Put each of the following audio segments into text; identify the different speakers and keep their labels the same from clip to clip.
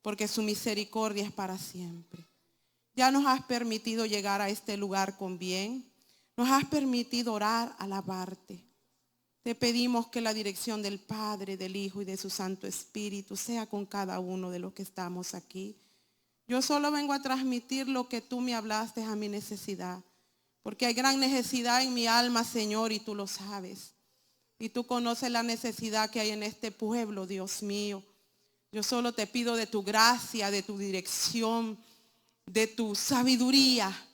Speaker 1: porque su misericordia es para siempre. Ya nos has permitido llegar a este lugar con bien. Nos has permitido orar, alabarte. Te pedimos que la dirección del Padre, del Hijo y de su Santo Espíritu sea con cada uno de los que estamos aquí. Yo solo vengo a transmitir lo que tú me hablaste a mi necesidad, porque hay gran necesidad en mi alma, Señor, y tú lo sabes. Y tú conoces la necesidad que hay en este pueblo, Dios mío. Yo solo te pido de tu gracia, de tu dirección, de tu sabiduría,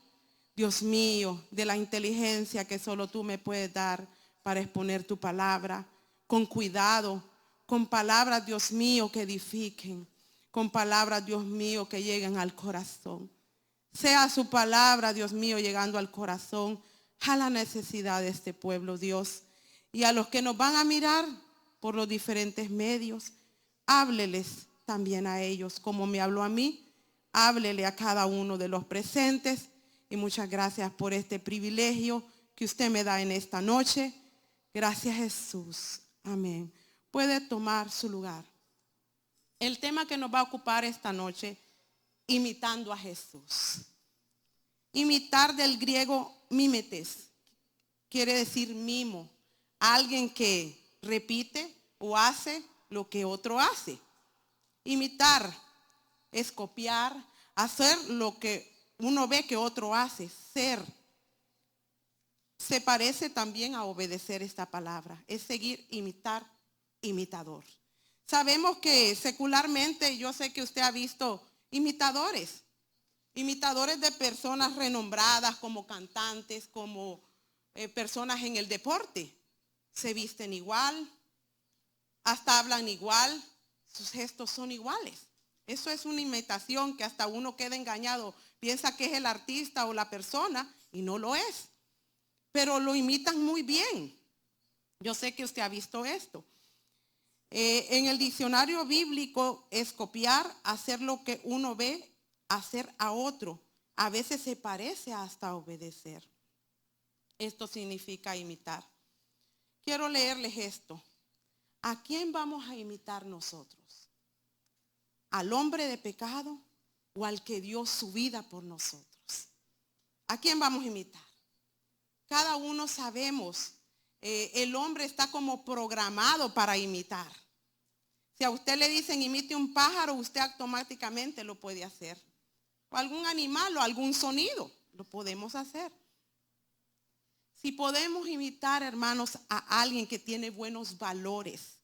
Speaker 1: Dios mío, de la inteligencia que solo tú me puedes dar para exponer tu palabra con cuidado, con palabras, Dios mío, que edifiquen, con palabras, Dios mío, que lleguen al corazón. Sea su palabra, Dios mío, llegando al corazón, a la necesidad de este pueblo, Dios. Y a los que nos van a mirar por los diferentes medios, hábleles también a ellos, como me habló a mí, háblele a cada uno de los presentes. Y muchas gracias por este privilegio que usted me da en esta noche. Gracias, Jesús. Amén. Puede tomar su lugar. El tema que nos va a ocupar esta noche, imitando a Jesús. Imitar del griego mimetes, quiere decir mimo. Alguien que repite o hace lo que otro hace. Imitar es copiar, hacer lo que uno ve que otro hace, ser. Se parece también a obedecer esta palabra, es seguir, imitar, imitador. Sabemos que secularmente, yo sé que usted ha visto imitadores de personas renombradas como cantantes, como personas en el deporte. Se visten igual, hasta hablan igual, sus gestos son iguales. Eso es una imitación que hasta uno queda engañado, piensa que es el artista o la persona y no lo es. Pero lo imitan muy bien. Yo sé que usted ha visto esto. En el diccionario bíblico es copiar, hacer lo que uno ve, hacer a otro. A veces se parece hasta obedecer. Esto significa imitar. Quiero leerles esto. ¿A quién vamos a imitar nosotros? ¿Al hombre de pecado o al que dio su vida por nosotros? ¿A quién vamos a imitar? Cada uno sabemos, el hombre está como programado para imitar. Si a usted le dicen imite un pájaro, usted automáticamente lo puede hacer. O algún animal o algún sonido, lo podemos hacer. Si podemos imitar, hermanos, a alguien que tiene buenos valores,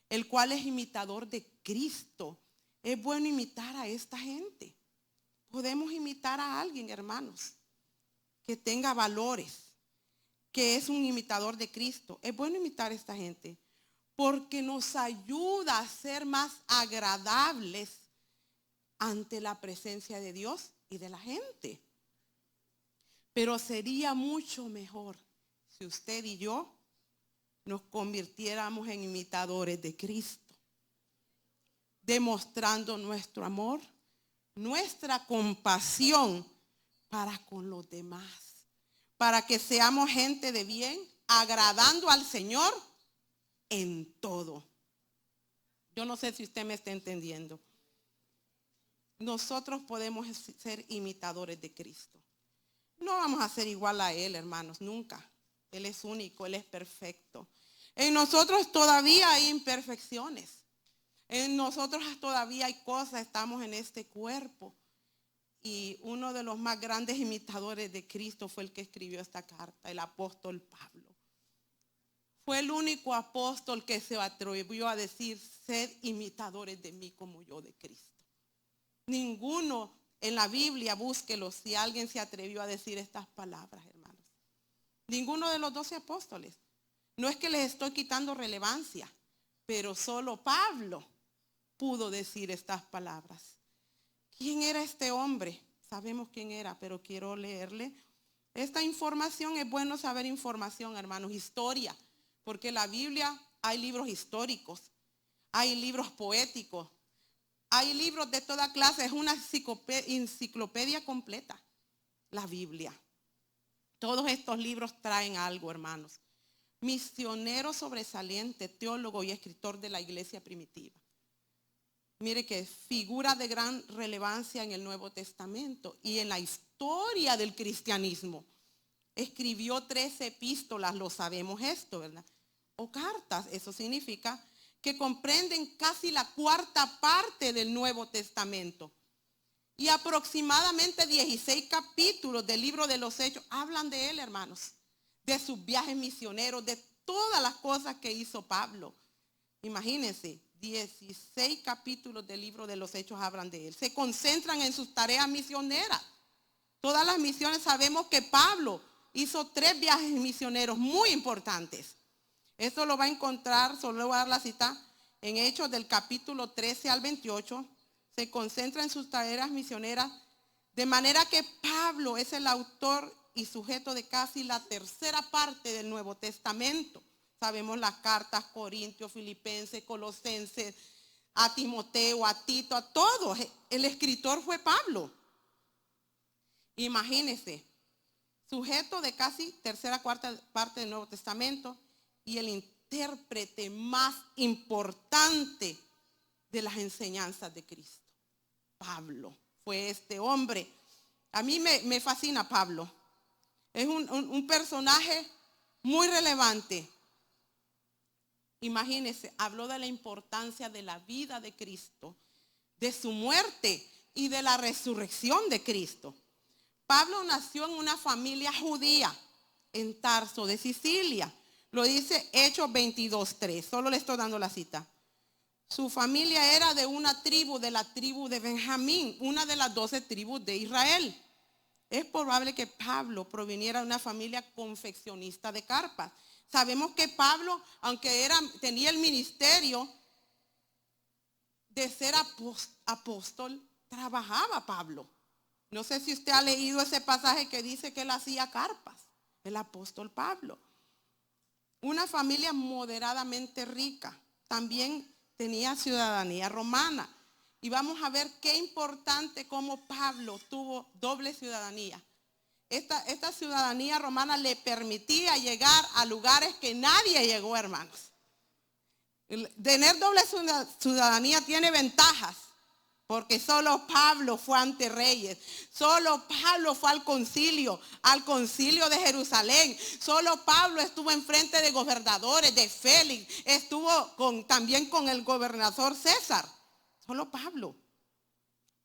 Speaker 1: el cual es imitador de Cristo, es bueno imitar a esta gente. Podemos imitar a alguien, hermanos, que tenga valores, que es un imitador de Cristo. Es bueno imitar a esta gente porque nos ayuda a ser más agradables ante la presencia de Dios y de la gente. Pero sería mucho mejor si usted y yo nos convirtiéramos en imitadores de Cristo, demostrando nuestro amor, nuestra compasión para con los demás, para que seamos gente de bien, agradando al Señor en todo. Yo no sé si usted me está entendiendo. Nosotros podemos ser imitadores de Cristo. No vamos a ser igual a Él, hermanos, nunca. Él es único, Él es perfecto. En nosotros todavía hay imperfecciones. En nosotros todavía hay cosas, estamos en este cuerpo. Y uno de los más grandes imitadores de Cristo fue el que escribió esta carta, el apóstol Pablo. Fue el único apóstol que se atrevió a decir, sed imitadores de mí como yo de Cristo. Ninguno en la Biblia, búsquelo si alguien se atrevió a decir estas palabras, hermanos. Ninguno de los 12 apóstoles. No es que les estoy quitando relevancia, pero solo Pablo pudo decir estas palabras. ¿Quién era este hombre? Sabemos quién era, pero quiero leerle. Esta información, es bueno saber información, hermanos, historia, porque en la Biblia hay libros históricos, hay libros poéticos, hay libros de toda clase, es una enciclopedia completa, la Biblia. Todos estos libros traen algo, hermanos. Misionero sobresaliente, teólogo y escritor de la iglesia primitiva. Mire que figura de gran relevancia en el Nuevo Testamento y en la historia del cristianismo. Escribió 3 epístolas, lo sabemos esto, ¿verdad? O cartas, eso significa que comprenden casi la 1/4 parte del Nuevo Testamento. Y aproximadamente 16 capítulos del libro de los Hechos hablan de él, hermanos, de sus viajes misioneros, de todas las cosas que hizo Pablo. Imagínense, 16 capítulos del libro de los Hechos hablan de él. Se concentran en sus tareas misioneras. Todas las misiones, sabemos que Pablo hizo 3 viajes misioneros muy importantes. Esto lo va a encontrar, solo le voy a dar la cita, en Hechos del capítulo 13 al 28. Se concentra en sus tareas misioneras, de manera que Pablo es el autor y sujeto de casi la 1/3 parte del Nuevo Testamento. Sabemos las cartas, Corintios, Filipenses, Colosenses, a Timoteo, a Tito, a todos. El escritor fue Pablo. Imagínense, sujeto de casi 1/3 parte del Nuevo Testamento y el intérprete más importante de las enseñanzas de Cristo. Pablo fue este hombre. A mí me fascina Pablo. Es un personaje muy relevante. Imagínense, habló de la importancia de la vida de Cristo, de su muerte y de la resurrección de Cristo. Pablo nació en una familia judía en Tarso de Sicilia. Lo dice Hechos 22:3. Solo le estoy dando la cita. Su familia era de una tribu, de la tribu de Benjamín, una de las 12 tribus de Israel. Es probable que Pablo proviniera de una familia confeccionista de carpas. Sabemos que Pablo, aunque tenía el ministerio de ser apóstol, trabajaba Pablo. No sé si usted ha leído ese pasaje que dice que él hacía carpas, el apóstol Pablo. Una familia moderadamente rica, también tenía ciudadanía romana. Y vamos a ver qué importante cómo Pablo tuvo doble ciudadanía. Esta ciudadanía romana le permitía llegar a lugares que nadie llegó, hermanos. Tener doble ciudadanía tiene ventajas, porque solo Pablo fue ante reyes, solo Pablo fue al concilio de Jerusalén, solo Pablo estuvo enfrente de gobernadores, de Félix, estuvo también con el gobernador César, solo Pablo.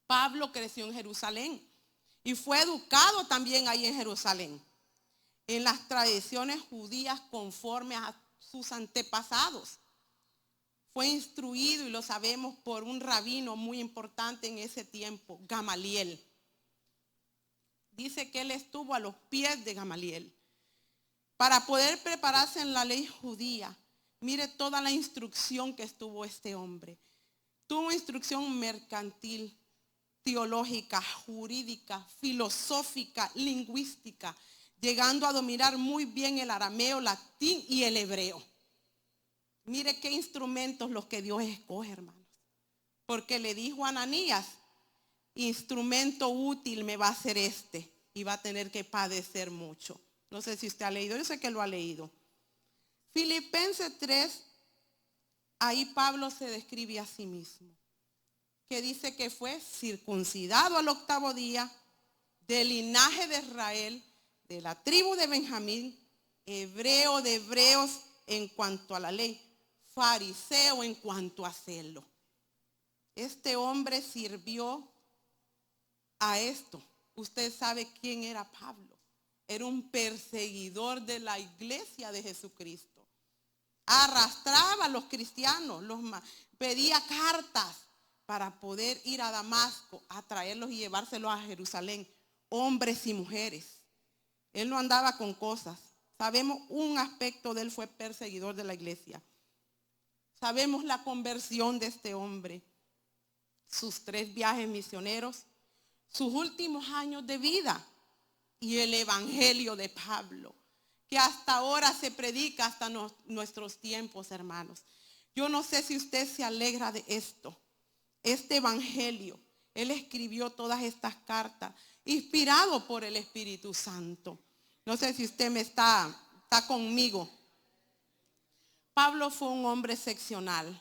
Speaker 1: Pablo creció en Jerusalén y fue educado también ahí en Jerusalén, en las tradiciones judías conforme a sus antepasados. Fue instruido, y lo sabemos, por un rabino muy importante en ese tiempo, Gamaliel. Dice que él estuvo a los pies de Gamaliel para poder prepararse en la ley judía. Mire toda la instrucción que estuvo este hombre. Tuvo instrucción mercantil, teológica, jurídica, filosófica, lingüística, llegando a dominar muy bien el arameo, latín y el hebreo. Mire qué instrumentos los que Dios escoge, hermanos. Porque le dijo a Ananías, instrumento útil me va a ser este, y va a tener que padecer mucho. No sé si usted ha leído, yo sé que lo ha leído. Filipenses 3, ahí Pablo se describe a sí mismo, que dice que fue circuncidado al 8º día, del linaje de Israel, de la tribu de Benjamín, hebreo de hebreos en cuanto a la ley, fariseo en cuanto a celo. Este hombre sirvió a esto. Usted sabe quién era Pablo. Era un perseguidor de la iglesia de Jesucristo. Arrastraba a los cristianos, pedía cartas para poder ir a Damasco, a traerlos y llevárselos a Jerusalén, hombres y mujeres. Él no andaba con cosas. Sabemos un aspecto de él, fue perseguidor de la iglesia. Sabemos la conversión de este hombre, sus 3 viajes misioneros, sus últimos años de vida y el evangelio de Pablo, que hasta ahora se predica hasta nuestros tiempos, hermanos. Yo no sé si usted se alegra de esto, este evangelio. Él escribió todas estas cartas, inspirado por el Espíritu Santo. No sé si usted está conmigo. Pablo fue un hombre excepcional.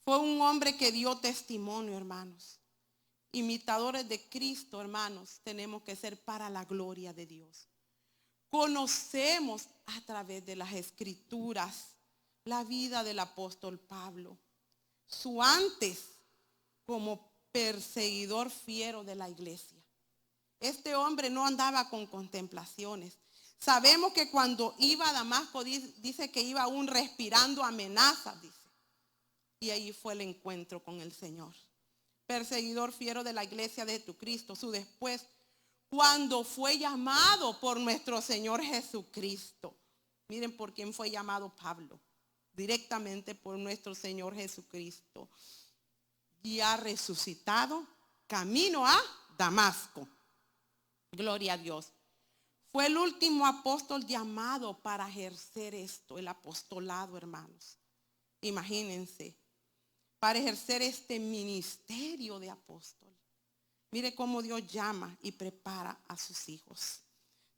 Speaker 1: Fue un hombre que dio testimonio, hermanos. Imitadores de Cristo, hermanos, tenemos que ser para la gloria de Dios. Conocemos a través de las Escrituras la vida del apóstol Pablo, su antes como perseguidor fiero de la iglesia. Este hombre no andaba con contemplaciones. Sabemos que cuando iba a Damasco, dice que iba aún respirando amenazas, dice. Y ahí fue el encuentro con el Señor. Perseguidor fiero de la iglesia de Jesucristo. Su después, cuando fue llamado por nuestro Señor Jesucristo. Miren por quién fue llamado Pablo. Directamente por nuestro Señor Jesucristo. Y ha resucitado camino a Damasco. Gloria a Dios. Fue el último apóstol llamado para ejercer esto, el apostolado, hermanos. Imagínense, para ejercer este ministerio de apóstol. Mire cómo Dios llama y prepara a sus hijos.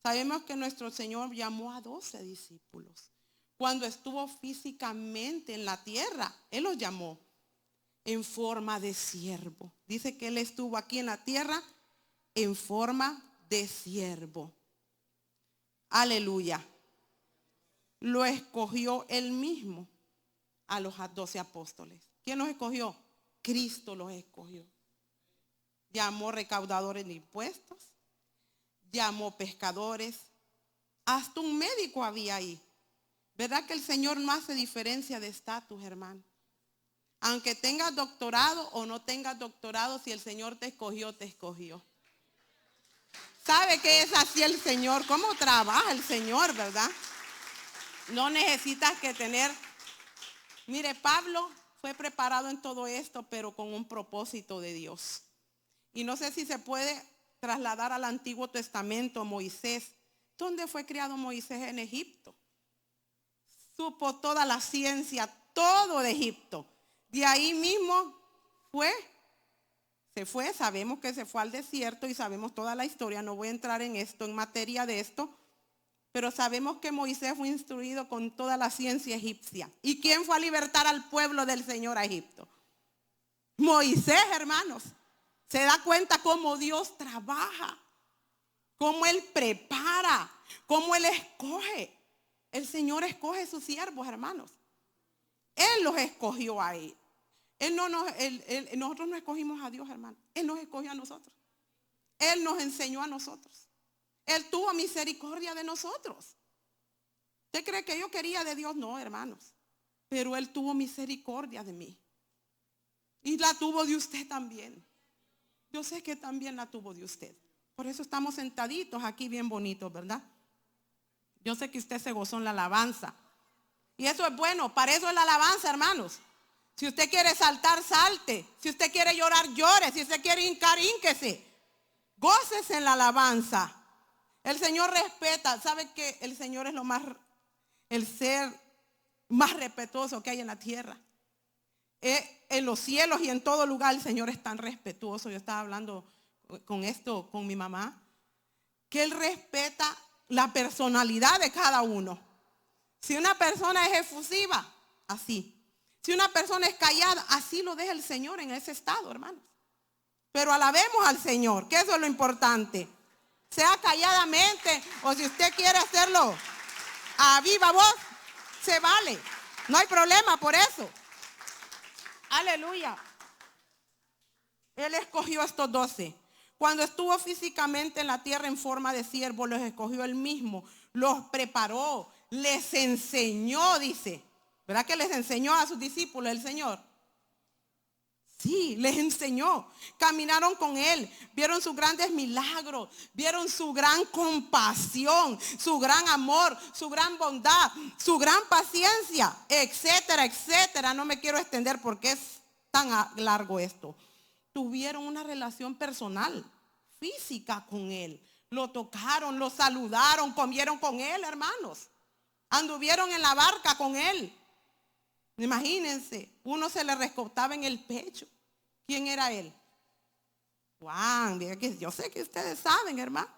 Speaker 1: Sabemos que nuestro Señor llamó a 12 discípulos. Cuando estuvo físicamente en la tierra, Él los llamó en forma de siervo. Dice que Él estuvo aquí en la tierra en forma de siervo. Aleluya. Lo escogió Él mismo a los 12 apóstoles. ¿Quién los escogió? Cristo los escogió. Llamó recaudadores de impuestos, llamó pescadores, hasta un médico había ahí. ¿Verdad que el Señor no hace diferencia de estatus, hermano? Aunque tengas doctorado o no tengas doctorado, si el Señor te escogió, te escogió. ¿Sabe qué es así el Señor? ¿Cómo trabaja el Señor, verdad? No necesitas que tener... Mire, Pablo fue preparado en todo esto, pero con un propósito de Dios. Y no sé si se puede trasladar al Antiguo Testamento, Moisés. ¿Dónde fue criado Moisés? En Egipto. Supo toda la ciencia, todo de Egipto. De ahí mismo se fue, sabemos que se fue al desierto y sabemos toda la historia. No voy a entrar en esto, en materia de esto. Pero sabemos que Moisés fue instruido con toda la ciencia egipcia. ¿Y quién fue a libertar al pueblo del Señor a Egipto? Moisés, hermanos. Se da cuenta cómo Dios trabaja, cómo Él prepara, cómo Él escoge. El Señor escoge sus siervos, hermanos. Él los escogió a Él. Nosotros no escogimos a Dios, hermanos. Él nos escogió a nosotros. Él nos enseñó a nosotros. Él tuvo misericordia de nosotros. ¿Usted cree que yo quería de Dios? No, hermanos. Pero Él tuvo misericordia de mí. Y la tuvo de usted también. Yo sé que también la tuvo de usted. Por eso estamos sentaditos aquí bien bonitos, ¿verdad? Yo sé que usted se gozó en la alabanza. Y eso es bueno. Para eso es la alabanza, hermanos. Si usted quiere saltar, salte. Si usted quiere llorar, llore. Si usted quiere hincar, hínquese. Gócese en la alabanza. El Señor respeta. ¿Sabe que el Señor es el ser más respetuoso que hay en la tierra? En los cielos y en todo lugar el Señor es tan respetuoso. Yo estaba hablando con mi mamá, que Él respeta la personalidad de cada uno. Si una persona es efusiva, así. Si una persona es callada, así lo deja el Señor en ese estado, hermanos. Pero alabemos al Señor, que eso es lo importante. Sea calladamente, o si usted quiere hacerlo a viva voz, se vale. No hay problema por eso. Aleluya. Él escogió a estos 12. Cuando estuvo físicamente en la tierra en forma de siervo, los escogió Él mismo. Los preparó, les enseñó, dice. ¿Verdad que les enseñó a sus discípulos el Señor? Sí, les enseñó. Caminaron con Él, vieron sus grandes milagros, vieron su gran compasión, su gran amor, su gran bondad, su gran paciencia, etcétera, etcétera. No me quiero extender porque es tan largo esto. Tuvieron una relación personal, física con Él. Lo tocaron, lo saludaron, comieron con Él, hermanos. Anduvieron en la barca con Él. Imagínense, uno se le rescotaba en el pecho. ¿Quién era Él? Juan. Yo sé que ustedes saben, hermanos.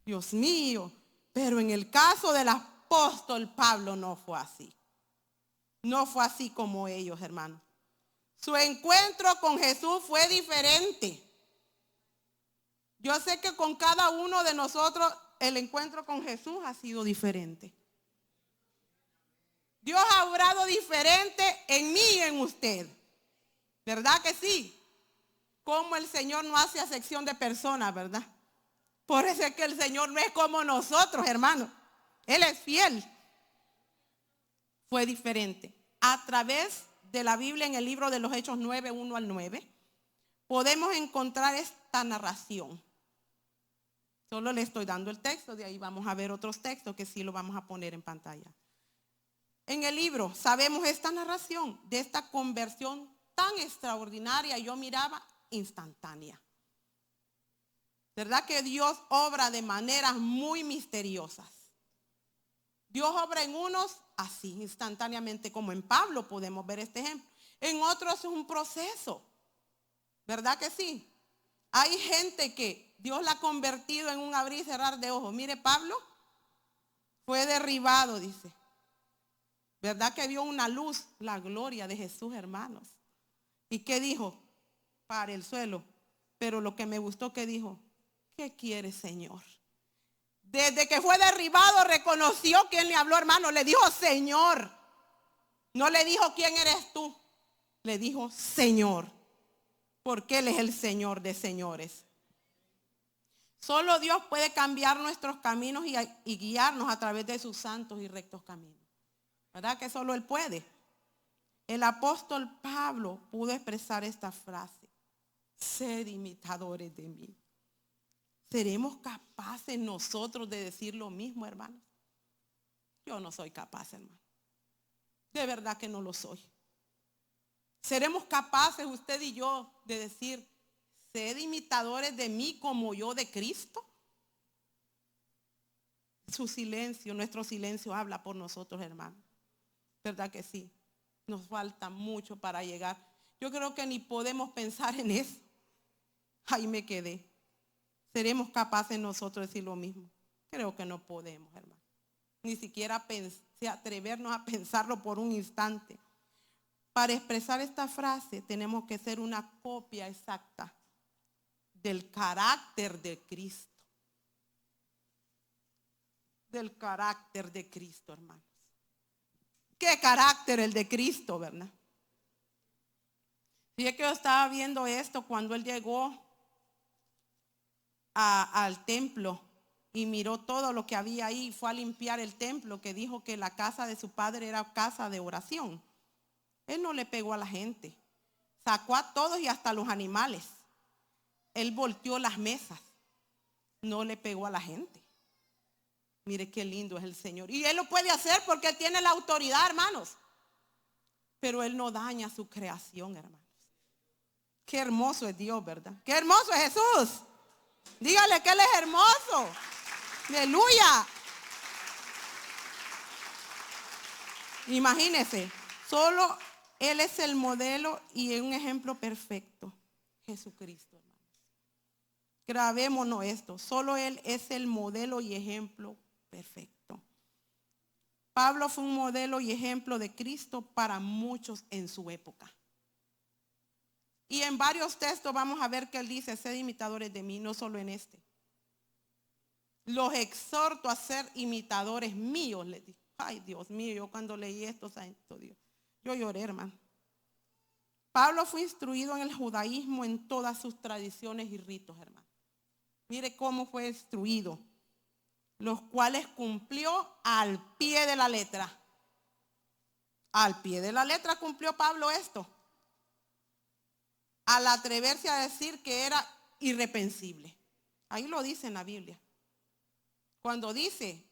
Speaker 1: Dios mío. Pero en el caso del apóstol Pablo no fue así. No fue así como ellos, hermanos. Su encuentro con Jesús fue diferente. Yo sé que con cada uno de nosotros el encuentro con Jesús ha sido diferente. Dios ha obrado diferente en mí y en usted. ¿Verdad que sí? Como el Señor no hace acepción de personas, ¿verdad? Por eso es que el Señor no es como nosotros, hermanos. Él es fiel. Fue diferente. A través de la Biblia, en el libro de los Hechos 9, 1 al 9, podemos encontrar esta narración. Solo le estoy dando el texto, de ahí vamos a ver otros textos que sí lo vamos a poner en pantalla. En el libro sabemos esta narración de esta conversión tan extraordinaria, yo miraba instantánea. ¿Verdad que Dios obra de maneras muy misteriosas? Dios obra en unos así, instantáneamente, como en Pablo podemos ver este ejemplo. En otros es un proceso. ¿Verdad que sí? Hay gente que Dios la ha convertido en un abrir y cerrar de ojos. Mire, Pablo fue derribado, dice. ¿Verdad que vio una luz? La gloria de Jesús, hermanos. ¿Y qué dijo? Para el suelo. Pero lo que me gustó que dijo, ¿qué quiere, Señor? Desde que fue derribado reconoció quién le habló, hermano. Le dijo Señor. No le dijo quién eres tú. Le dijo Señor. Porque Él es el Señor de señores. Solo Dios puede cambiar nuestros caminos y guiarnos a través de sus santos y rectos caminos. ¿Verdad que solo Él puede? El apóstol Pablo pudo expresar esta frase. Sed imitadores de mí. ¿Seremos capaces nosotros de decir lo mismo, hermanos? Yo no soy capaz, hermano. De verdad que no lo soy. ¿Seremos capaces usted y yo de decir, sed imitadores de mí como yo de Cristo? Su silencio, nuestro silencio habla por nosotros, hermanos. ¿Verdad que sí? Nos falta mucho para llegar. Yo creo que ni podemos pensar en eso. Ahí me quedé. ¿Seremos capaces nosotros de decir lo mismo? Creo que no podemos, hermano. Ni siquiera atrevernos a pensarlo por un instante. Para expresar esta frase tenemos que ser una copia exacta del carácter de Cristo. Del carácter de Cristo, hermanos. ¿Qué carácter el de Cristo, verdad? Fíjate que yo estaba viendo esto cuando él llegó al templo y miró todo lo que había ahí, fue a limpiar el templo, que dijo que la casa de su padre era casa de oración. Él no le pegó a la gente, sacó a todos y hasta a los animales. Él volteó las mesas, no le pegó a la gente. Mire qué lindo es el Señor. Y Él lo puede hacer porque Él tiene la autoridad, hermanos. Pero Él no daña su creación, hermanos. Qué hermoso es Dios, ¿verdad? Qué hermoso es Jesús. Dígale que Él es hermoso. Aleluya. Imagínese, solo Él es el modelo y un ejemplo perfecto. Jesucristo, hermanos. Grabémonos esto. Solo Él es el modelo y ejemplo perfecto. Pablo fue un modelo y ejemplo de Cristo para muchos en su época. Y en varios textos vamos a ver que él dice, sed imitadores de mí, no solo en este. Los exhorto a ser imitadores míos, les dijo. Ay, Dios mío, yo cuando leí esto, santo Dios, yo lloré, hermano. Pablo fue instruido en el judaísmo en todas sus tradiciones y ritos, hermano. Mire cómo fue instruido, los cuales cumplió al pie de la letra. Al pie de la letra cumplió Pablo esto. Al atreverse a decir que era irreprensible. Ahí lo dice en la Biblia. Cuando dice,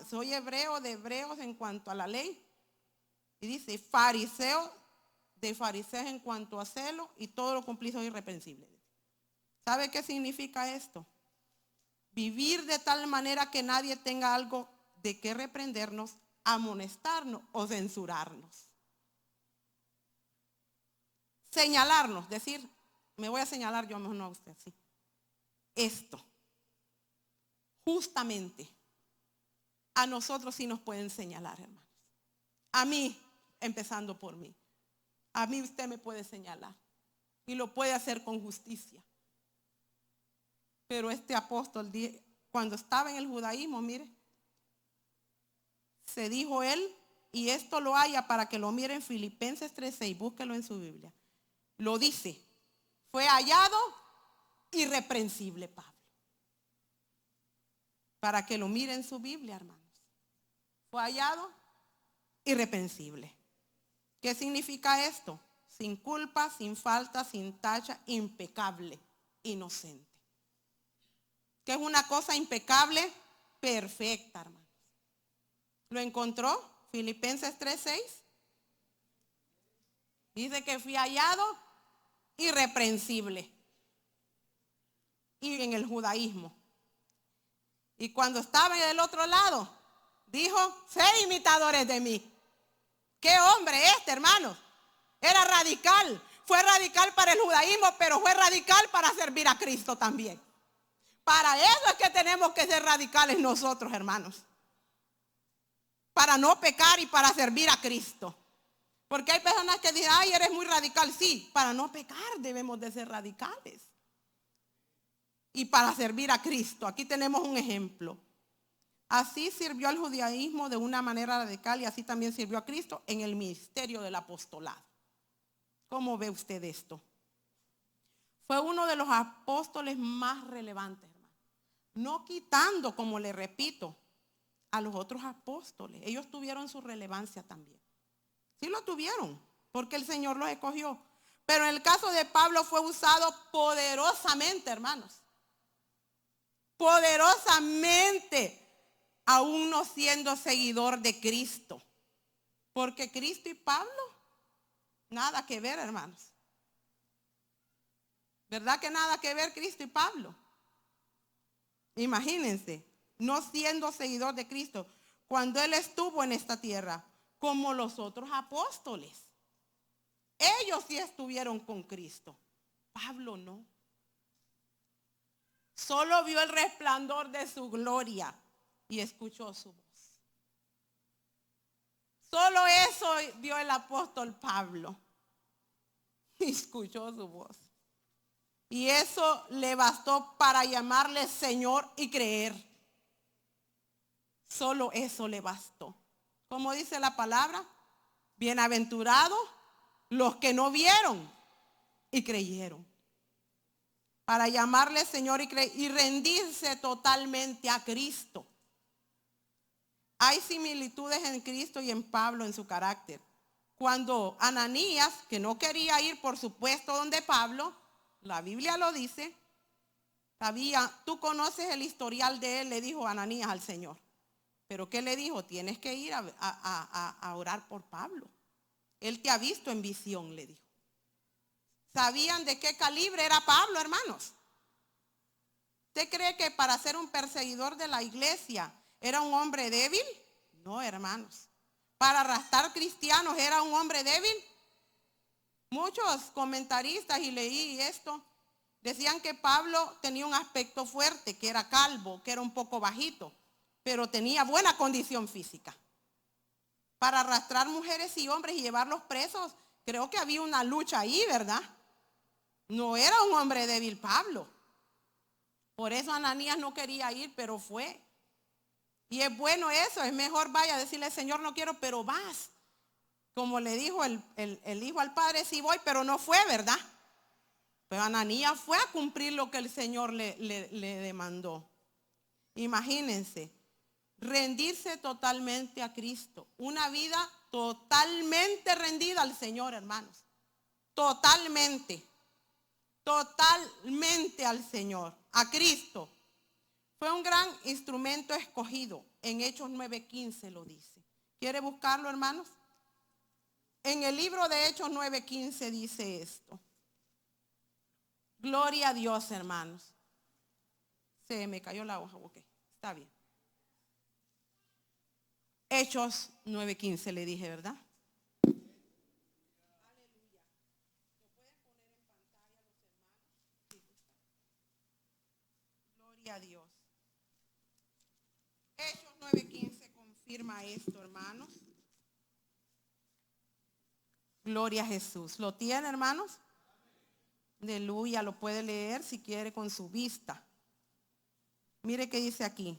Speaker 1: soy hebreo de hebreos en cuanto a la ley, y dice fariseo de fariseos en cuanto a celo, y todo lo cumplí, soy irreprensible. ¿Sabe qué significa esto? Vivir de tal manera que nadie tenga algo de qué reprendernos, amonestarnos o censurarnos. Señalarnos, decir, me voy a señalar yo, mejor no a usted, sí. Esto, justamente, a nosotros sí nos pueden señalar, hermanos. A mí, empezando por mí. A mí usted me puede señalar y lo puede hacer con justicia. Pero este apóstol, cuando estaba en el judaísmo, mire, se dijo él, y esto lo haya para que lo miren, Filipenses 3:6, búsquelo en su Biblia. Lo dice, fue hallado irreprensible Pablo. Para que lo miren en su Biblia, hermanos. Fue hallado irreprensible. ¿Qué significa esto? Sin culpa, sin falta, sin tacha, impecable, inocente. ¿Qué es una cosa impecable? Perfecta, hermanos. ¿Lo encontró? Filipenses 3:6. Dice que fui hallado irreprensible. Y en el judaísmo. Y cuando estaba en el otro lado, dijo, sé imitadores de mí. ¿Qué hombre hermanos? Era radical. Fue radical para el judaísmo, pero fue radical para servir a Cristo también. Para eso es que tenemos que ser radicales nosotros, hermanos. Para no pecar y para servir a Cristo. Porque hay personas que dicen, ay, eres muy radical. Sí, para no pecar debemos de ser radicales. Y para servir a Cristo. Aquí tenemos un ejemplo. Así sirvió al judaísmo de una manera radical y así también sirvió a Cristo en el ministerio del apostolado. ¿Cómo ve usted esto? Fue uno de los apóstoles más relevantes, hermano. No quitando, como le repito, a los otros apóstoles. Ellos tuvieron su relevancia también. Sí lo tuvieron, porque el Señor los escogió. Pero en el caso de Pablo fue usado poderosamente, hermanos. Poderosamente, aún no siendo seguidor de Cristo. Porque Cristo y Pablo, nada que ver, hermanos. ¿Verdad que nada que ver Cristo y Pablo? Imagínense, no siendo seguidor de Cristo, cuando él estuvo en esta tierra, como los otros apóstoles. Ellos sí estuvieron con Cristo. Pablo no. Solo vio el resplandor de su gloria y escuchó su voz. Solo eso vio el apóstol Pablo. Y escuchó su voz. Y eso le bastó para llamarle Señor y creer. Solo eso le bastó. Como dice la palabra, bienaventurados los que no vieron y creyeron. Para llamarle Señor y rendirse totalmente a Cristo. Hay similitudes en Cristo y en Pablo en su carácter. Cuando Ananías, que no quería ir por supuesto donde Pablo, la Biblia lo dice, tú conoces el historial de él, le dijo Ananías al Señor. Pero ¿qué le dijo? Tienes que ir a orar por Pablo. Él te ha visto en visión, le dijo. ¿Sabían de qué calibre era Pablo, hermanos? ¿Usted cree que para ser un perseguidor de la iglesia era un hombre débil? No, hermanos. Para arrastrar cristianos era un hombre débil. Muchos comentaristas, y leí esto, decían que Pablo tenía un aspecto fuerte, que era calvo, que era un poco bajito, pero tenía buena condición física. Para arrastrar mujeres y hombres y llevarlos presos, creo que había una lucha ahí, ¿verdad? No era un hombre débil Pablo. Por eso Ananías no quería ir, pero fue. Y es bueno eso, es mejor vaya a decirle, Señor, no quiero, pero vas. Como le dijo el hijo al padre, sí voy, pero no fue, ¿verdad? Pero Ananías fue a cumplir lo que el Señor le demandó. Imagínense, rendirse totalmente a Cristo. Una vida totalmente rendida al Señor, hermanos. Totalmente al Señor, a Cristo. Fue un gran instrumento escogido. En Hechos 9:15 lo dice. ¿Quiere buscarlo, hermanos? En el libro de Hechos 9:15 dice esto. Gloria a Dios, hermanos. Se me cayó la hoja, ok, está bien. Hechos 9:15 le dije, ¿verdad? Aleluya. ¿Lo pueden poner en pantalla los hermanos? Sí. Gloria a Dios. Hechos 9:15 confirma esto, hermanos. Gloria a Jesús. ¿Lo tiene, hermanos? Aleluya, lo puede leer si quiere con su vista. Mire qué dice aquí.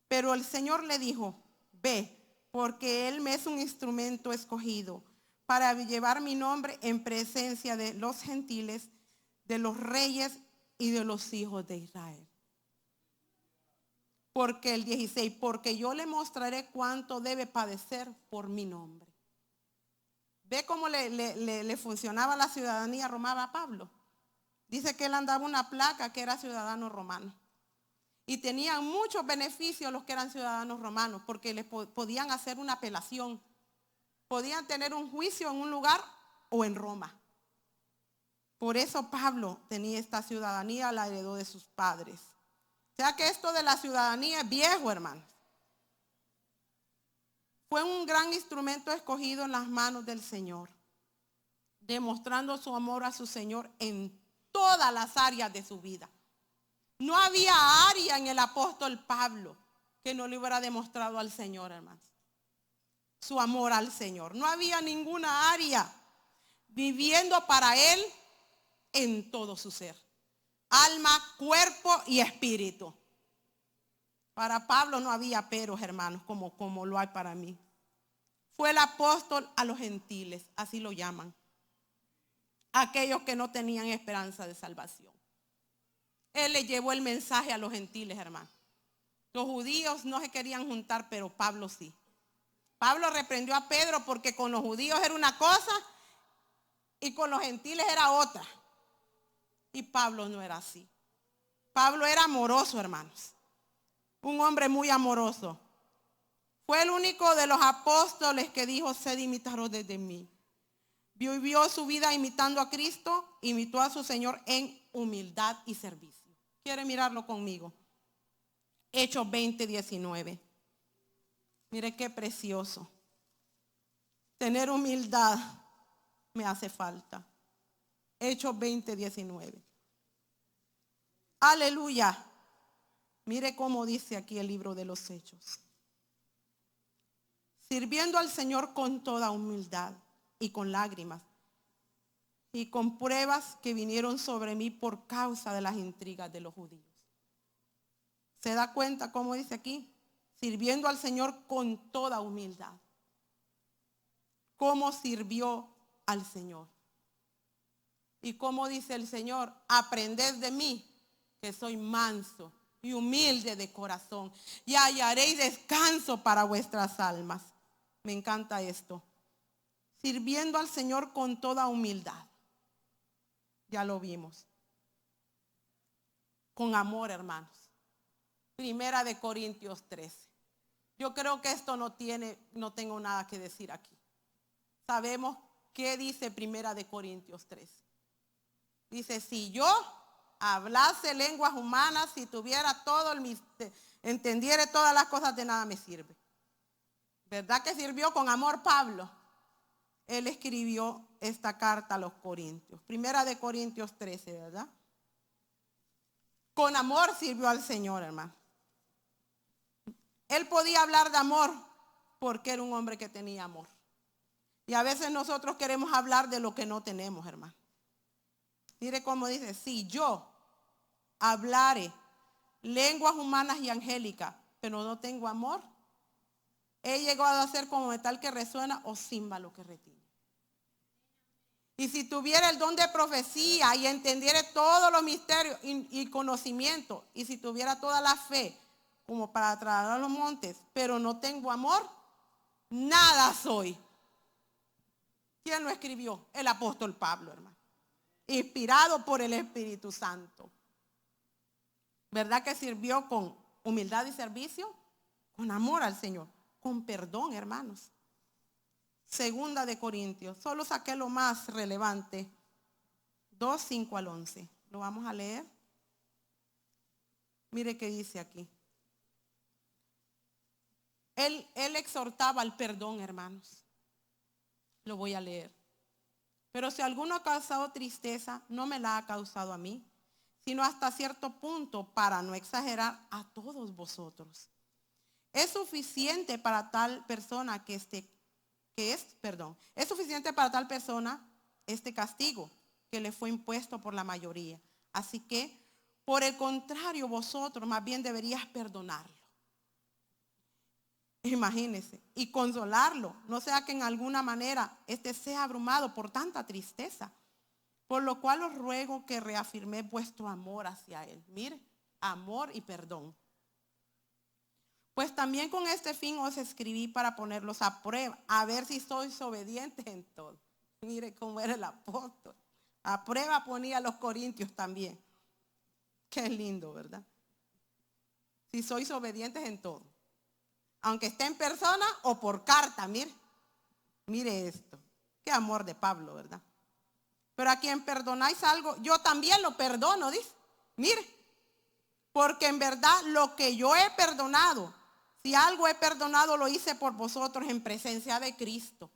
Speaker 1: Pero el Señor le dijo, ve, porque Él me es un instrumento escogido para llevar mi nombre en presencia de los gentiles, de los reyes y de los hijos de Israel. Porque el 16, porque yo le mostraré cuánto debe padecer por mi nombre. ¿Ve cómo le funcionaba la ciudadanía romana a Pablo? Dice que él andaba una placa que era ciudadano romano. Y tenían muchos beneficios los que eran ciudadanos romanos, porque les podían hacer una apelación. Podían tener un juicio en un lugar o en Roma. Por eso Pablo tenía esta ciudadanía, la heredó de sus padres. O sea que esto de la ciudadanía es viejo, hermanos. Fue un gran instrumento escogido en las manos del Señor, demostrando su amor a su Señor en todas las áreas de su vida. No había área en el apóstol Pablo que no le hubiera demostrado al Señor, hermanos, su amor al Señor. No había ninguna área, viviendo para Él en todo su ser. Alma, cuerpo y espíritu. Para Pablo no había peros, hermanos, como lo hay para mí. Fue el apóstol a los gentiles, así lo llaman. Aquellos que no tenían esperanza de salvación. Él le llevó el mensaje a los gentiles, hermanos. Los judíos no se querían juntar, pero Pablo sí. Pablo reprendió a Pedro porque con los judíos era una cosa y con los gentiles era otra. Y Pablo no era así. Pablo era amoroso, hermanos. Un hombre muy amoroso. Fue el único de los apóstoles que dijo, sed imitaros de mí. Vivió su vida imitando a Cristo, imitó a su Señor en humildad y servicio. ¿Quiere mirarlo conmigo? Hechos 20:19. Mire qué precioso. Tener humildad me hace falta. Hechos 20:19. Aleluya. Mire cómo dice aquí el libro de los Hechos. Sirviendo al Señor con toda humildad y con lágrimas y con pruebas que vinieron sobre mí por causa de las intrigas de los judíos. ¿Se da cuenta cómo dice aquí? Sirviendo al Señor con toda humildad. ¿Cómo sirvió al Señor? Y cómo dice el Señor, aprended de mí, que soy manso y humilde de corazón, y hallaréis descanso para vuestras almas. Me encanta esto. Sirviendo al Señor con toda humildad. Ya lo vimos. Con amor, hermanos. Primera de Corintios 13. Yo creo que esto no tengo nada que decir aquí. Sabemos qué dice Primera de Corintios 13. Dice, si yo hablase lenguas humanas, si tuviera todo entendiere todas las cosas, de nada me sirve. ¿Verdad que sirvió con amor Pablo? Él escribió esta carta a los Corintios. Primera de Corintios 13, ¿verdad? Con amor sirvió al Señor, hermano. Él podía hablar de amor porque era un hombre que tenía amor. Y a veces nosotros queremos hablar de lo que no tenemos, hermano. Mire cómo dice, si yo hablare lenguas humanas y angélicas, pero no tengo amor, he llegado a ser como metal que resuena o címbalo que retiñe. Y si tuviera el don de profecía y entendiera todos los misterios y conocimiento, y si tuviera toda la fe como para trasladar los montes, pero no tengo amor, nada soy. ¿Quién lo escribió? El apóstol Pablo, hermano. Inspirado por el Espíritu Santo. ¿Verdad que sirvió con humildad y servicio? Con amor al Señor. Con perdón, hermanos. Segunda de Corintios. Solo saqué lo más relevante. 2:5 al 11. ¿Lo vamos a leer? Mire qué dice aquí. Él exhortaba al perdón, hermanos. Lo voy a leer. Pero si alguno ha causado tristeza, no me la ha causado a mí, sino hasta cierto punto, para no exagerar, a todos vosotros. Es suficiente para tal persona que esté es suficiente para tal persona este castigo que le fue impuesto por la mayoría. Así que, por el contrario, vosotros más bien deberíais perdonarlo. Imagínense, y consolarlo, no sea que en alguna manera sea abrumado por tanta tristeza. Por lo cual os ruego que reafirméis vuestro amor hacia él. Mire, amor y perdón. Pues también con este fin os escribí para ponerlos a prueba, a ver si sois obedientes en todo. Mire cómo era el apóstol. A prueba ponía a los corintios también. Qué lindo, ¿verdad? Si sois obedientes en todo. Aunque esté en persona o por carta, mire esto. Qué amor de Pablo, ¿verdad? Pero a quien perdonáis algo, yo también lo perdono, dice. Mire, porque en verdad lo que yo he perdonado, si algo he perdonado, lo hice por vosotros en presencia de Cristo.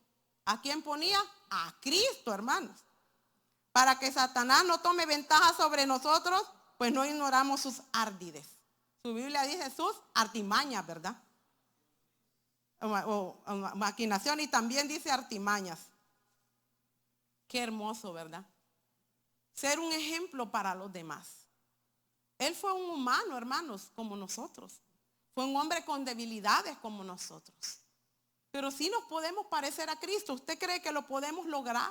Speaker 1: ¿A quién ponía? A Cristo, hermanos. Para que Satanás no tome ventaja sobre nosotros, pues no ignoramos sus ardides. Su Biblia dice sus artimañas, ¿verdad? O maquinación, y también dice artimañas. Qué hermoso, ¿verdad? Ser un ejemplo para los demás. Él fue un humano, hermanos, como nosotros. Fue un hombre con debilidades como nosotros. Pero sí nos podemos parecer a Cristo. ¿Usted cree que lo podemos lograr?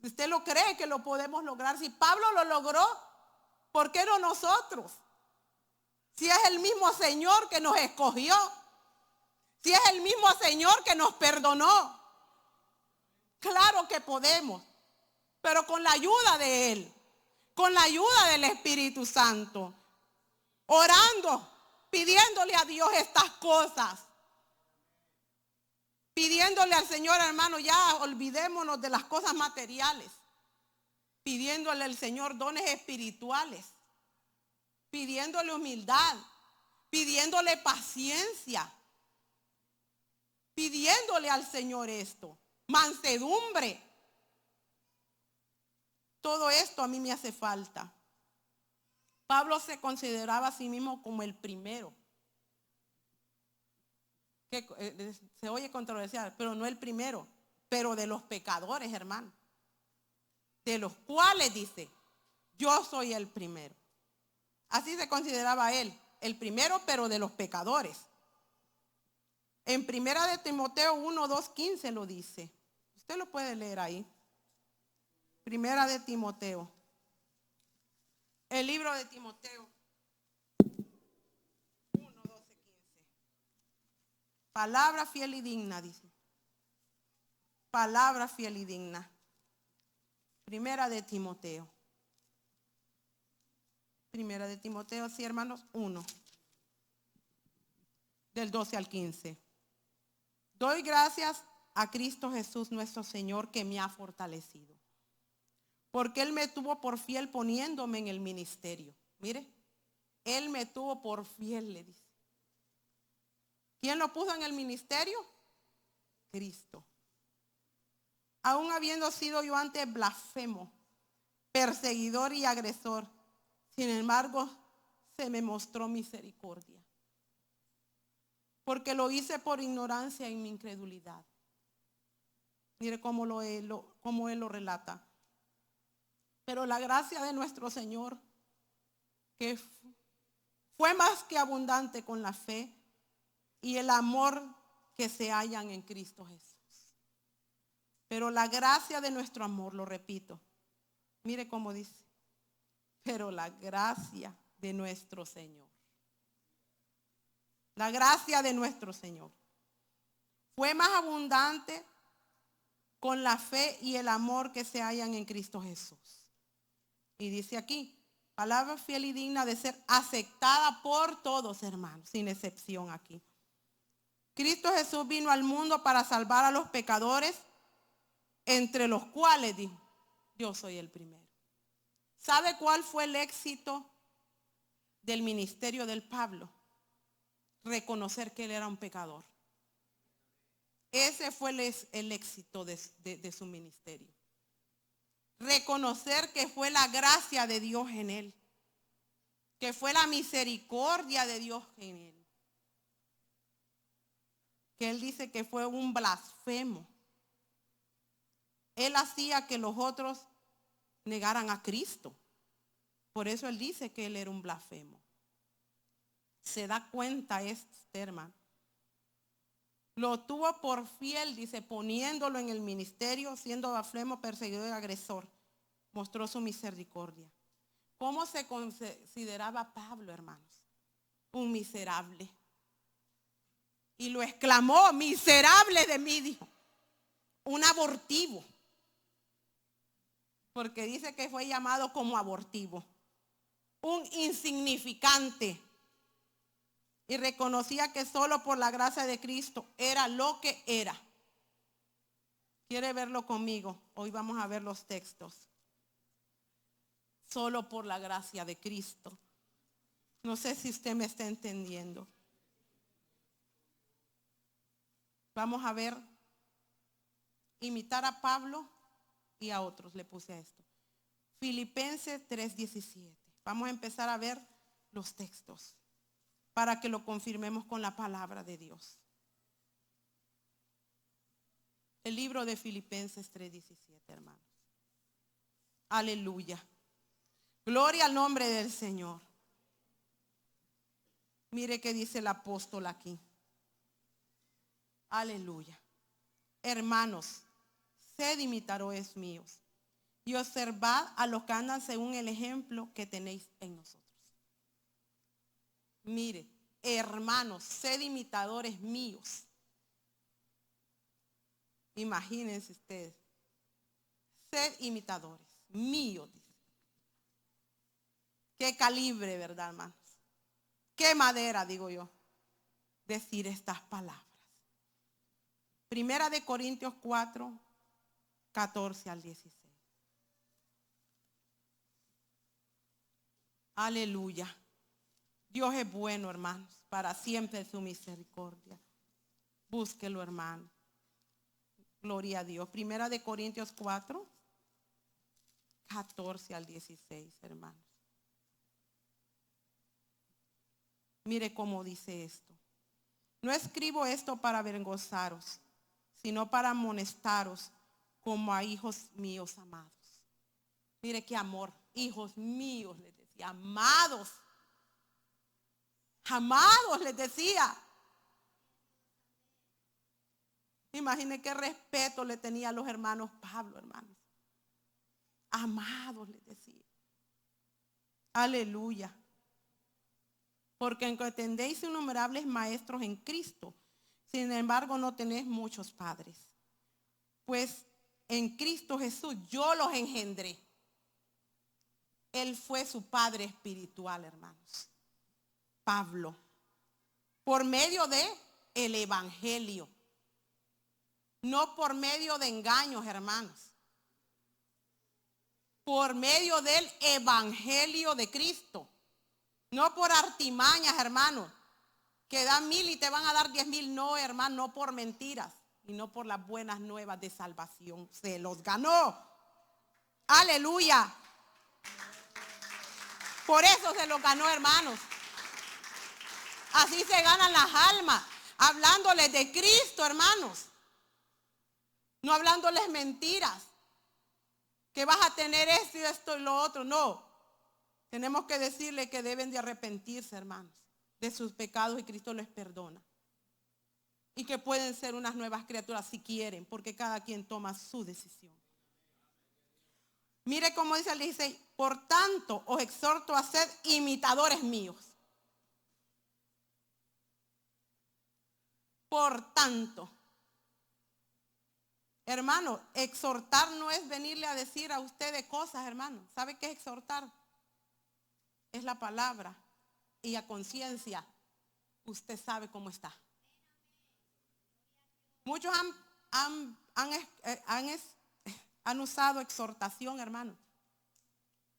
Speaker 1: ¿Usted lo cree que lo podemos lograr? Si Pablo lo logró, ¿por qué no nosotros? Si es el mismo Señor que nos escogió. Si es el mismo Señor que nos perdonó. Claro que podemos. Pero con la ayuda de Él. Con la ayuda del Espíritu Santo. Orando, pidiéndole a Dios estas cosas. Pidiéndole al Señor, hermano, ya olvidémonos de las cosas materiales. Pidiéndole al Señor dones espirituales. Pidiéndole humildad. Pidiéndole paciencia. Pidiéndole al Señor esto. Mansedumbre. Todo esto a mí me hace falta. Pablo se consideraba a sí mismo como el primero. Que se oye controversial, pero no el primero, pero de los pecadores, hermano. De los cuales dice, yo soy el primero. Así se consideraba él, el primero, pero de los pecadores. En primera de Timoteo 1, 2, 15 lo dice. Usted lo puede leer ahí. Primera de Timoteo. El libro de Timoteo 1, 12, 15. Palabra fiel y digna, dice. Palabra fiel y digna. Primera de Timoteo. Primera de Timoteo, sí, hermanos, 1. Del 12 al 15. Doy gracias a Cristo Jesús nuestro Señor que me ha fortalecido. Porque Él me tuvo por fiel poniéndome en el ministerio. Mire, Él me tuvo por fiel, le dice. ¿Quién lo puso en el ministerio? Cristo. Aún habiendo sido yo antes blasfemo, perseguidor y agresor, sin embargo, se me mostró misericordia. Porque lo hice por ignorancia y mi incredulidad. Mire cómo él lo relata. Pero la gracia de nuestro Señor, que fue más que abundante con la fe y el amor que se hallan en Cristo Jesús. Pero la gracia de nuestro amor, lo repito, mire cómo dice, pero la gracia de nuestro Señor. La gracia de nuestro Señor fue más abundante con la fe y el amor que se hallan en Cristo Jesús. Y dice aquí, palabra fiel y digna de ser aceptada por todos, hermanos, sin excepción aquí. Cristo Jesús vino al mundo para salvar a los pecadores, entre los cuales dijo, yo soy el primero. ¿Sabe cuál fue el éxito del ministerio del Pablo? Reconocer que él era un pecador. Ese fue el éxito de su ministerio. Reconocer que fue la gracia de Dios en él. Que fue la misericordia de Dios en él. que él dice que fue un blasfemo. Él hacía que los otros negaran a Cristo. Por eso él dice que él era un blasfemo. Se da cuenta este hermano. Lo tuvo por fiel, dice, poniéndolo en el ministerio, siendo blasfemo, perseguidor y agresor. Mostró su misericordia. ¿Cómo se consideraba Pablo, hermanos? Un miserable. Y lo exclamó: miserable de mí, dijo. Un abortivo. Porque dice que fue llamado como abortivo. Un insignificante. Y reconocía que solo por la gracia de Cristo era lo que era. ¿Quiere verlo conmigo? Hoy vamos a ver los textos. Solo por la gracia de Cristo. No sé si usted me está entendiendo. Vamos a ver, imitar a Pablo y a otros, le puse a esto. Filipenses 3:17. Vamos a empezar a ver los textos para que lo confirmemos con la palabra de Dios. El libro de Filipenses 3:17, hermanos. Aleluya. Gloria al nombre del Señor. Mire qué dice el apóstol aquí. Aleluya. Hermanos, sed imitadores míos y observad a los que andan según el ejemplo que tenéis en nosotros. Mire, hermanos, sed imitadores míos. Imagínense ustedes. Sed imitadores míos. Dice. Qué calibre, ¿verdad, hermanos? Qué madera, digo yo, decir estas palabras. Primera de Corintios 4, 14 al 16. Aleluya. Dios es bueno, hermanos, para siempre su misericordia. Búsquelo, hermano. Gloria a Dios. Primera de Corintios 4, 14 al 16, hermanos. Mire cómo dice esto. No escribo esto para avergonzaros, sino para amonestaros como a hijos míos amados. Mire qué amor. Hijos míos, les decía. Amados. Amados, les decía. Imagine qué respeto le tenía a los hermanos Pablo, hermanos. Amados, les decía. Aleluya. Porque entendéis innumerables maestros en Cristo, sin embargo no tenéis muchos padres. Pues en Cristo Jesús yo los engendré. Él fue su padre espiritual, hermanos. Pablo. Por medio de el evangelio. No por medio de engaños, hermanos. Por medio del evangelio de Cristo. No por artimañas, hermanos, que dan 1,000 y te van a dar 10,000. No, hermano, no por mentiras y no por las buenas nuevas de salvación. Se los ganó. Aleluya. Por eso se los ganó, hermanos. Así se ganan las almas, hablándoles de Cristo, hermanos. No hablándoles mentiras, que vas a tener esto y esto y lo otro. No. Tenemos que decirle que deben de arrepentirse, hermanos, de sus pecados y Cristo les perdona. Y que pueden ser unas nuevas criaturas si quieren, porque cada quien toma su decisión. Mire cómo dice el 16, por tanto os exhorto a ser imitadores míos. Por tanto. Hermano, exhortar no es venirle a decir a ustedes cosas, hermano. ¿Sabe qué es exhortar? Es la palabra y a conciencia usted sabe cómo está. Muchos han usado exhortación, hermano,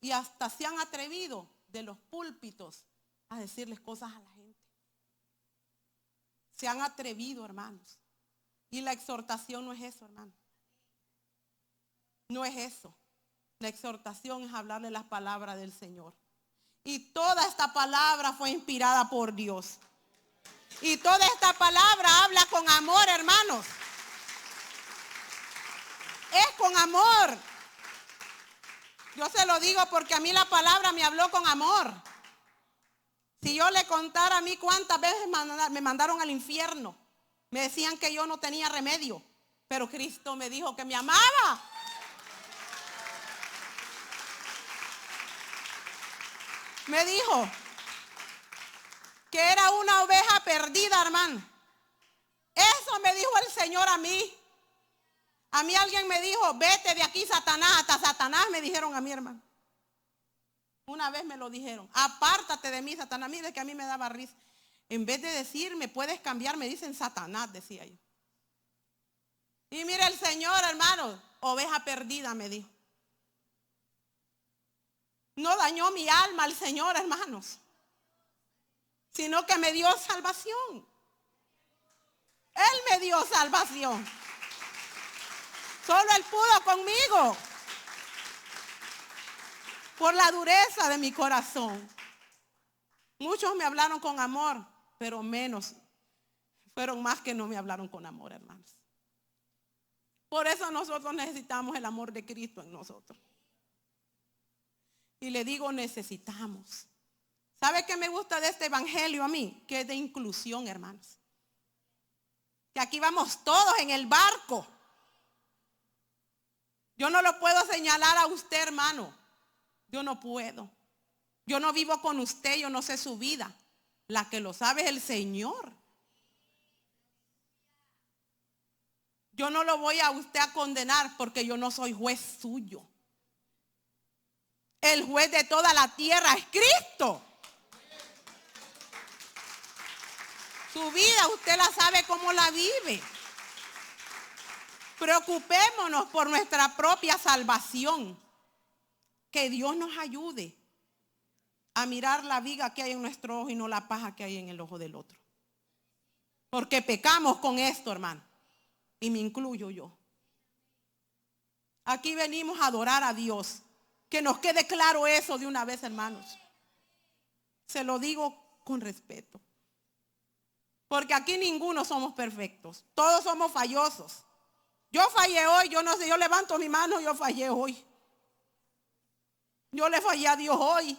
Speaker 1: y hasta se han atrevido de los púlpitos a decirles cosas a la gente. Se han atrevido, hermanos, y la exhortación no es eso, hermano. No es eso. La exhortación es hablarle las palabras del Señor. Y toda esta palabra fue inspirada por Dios. Y toda esta palabra habla con amor, hermanos. Es con amor. Yo se lo digo porque a mí la palabra me habló con amor. Si yo le contara a mí cuántas veces me mandaron al infierno, me decían que yo no tenía remedio, pero Cristo me dijo que me amaba. Me dijo que era una oveja perdida, hermano. Eso me dijo el Señor a mí. A mí alguien me dijo, vete de aquí, Satanás. Hasta Satanás me dijeron a mí, hermano. Una vez me lo dijeron, apártate de mí, Satanás. Mire que a mí me daba risa. En vez de decirme, puedes cambiar, me dicen Satanás, decía yo. Y mire el Señor, hermano, oveja perdida, me dijo. No dañó mi alma al Señor, hermanos, sino que me dio salvación. Él me dio salvación. Solo Él pudo conmigo. Por la dureza de mi corazón. Muchos me hablaron con amor, pero menos. Fueron más que no me hablaron con amor, hermanos. Por eso nosotros necesitamos el amor de Cristo en nosotros. Y le digo, necesitamos. ¿Sabe qué me gusta de este evangelio a mí? Que es de inclusión, hermanos. Que aquí vamos todos en el barco. Yo no lo puedo señalar a usted, hermano. Yo no puedo. Yo no vivo con usted, yo no sé su vida. La que lo sabe es el Señor. Yo no lo voy a usted a condenar porque yo no soy juez suyo. El juez de toda la tierra es Cristo. Su vida usted la sabe cómo la vive. Preocupémonos por nuestra propia salvación. Que Dios nos ayude a mirar la viga que hay en nuestro ojo y no la paja que hay en el ojo del otro. Porque pecamos con esto, hermano. Y me incluyo yo. Aquí venimos a adorar a Dios. Que nos quede claro eso de una vez, hermanos. Se lo digo con respeto. Porque aquí ninguno somos perfectos. Todos somos fallosos. Yo fallé hoy, yo no sé, yo levanto mi mano, yo fallé hoy. Yo le fallé a Dios hoy.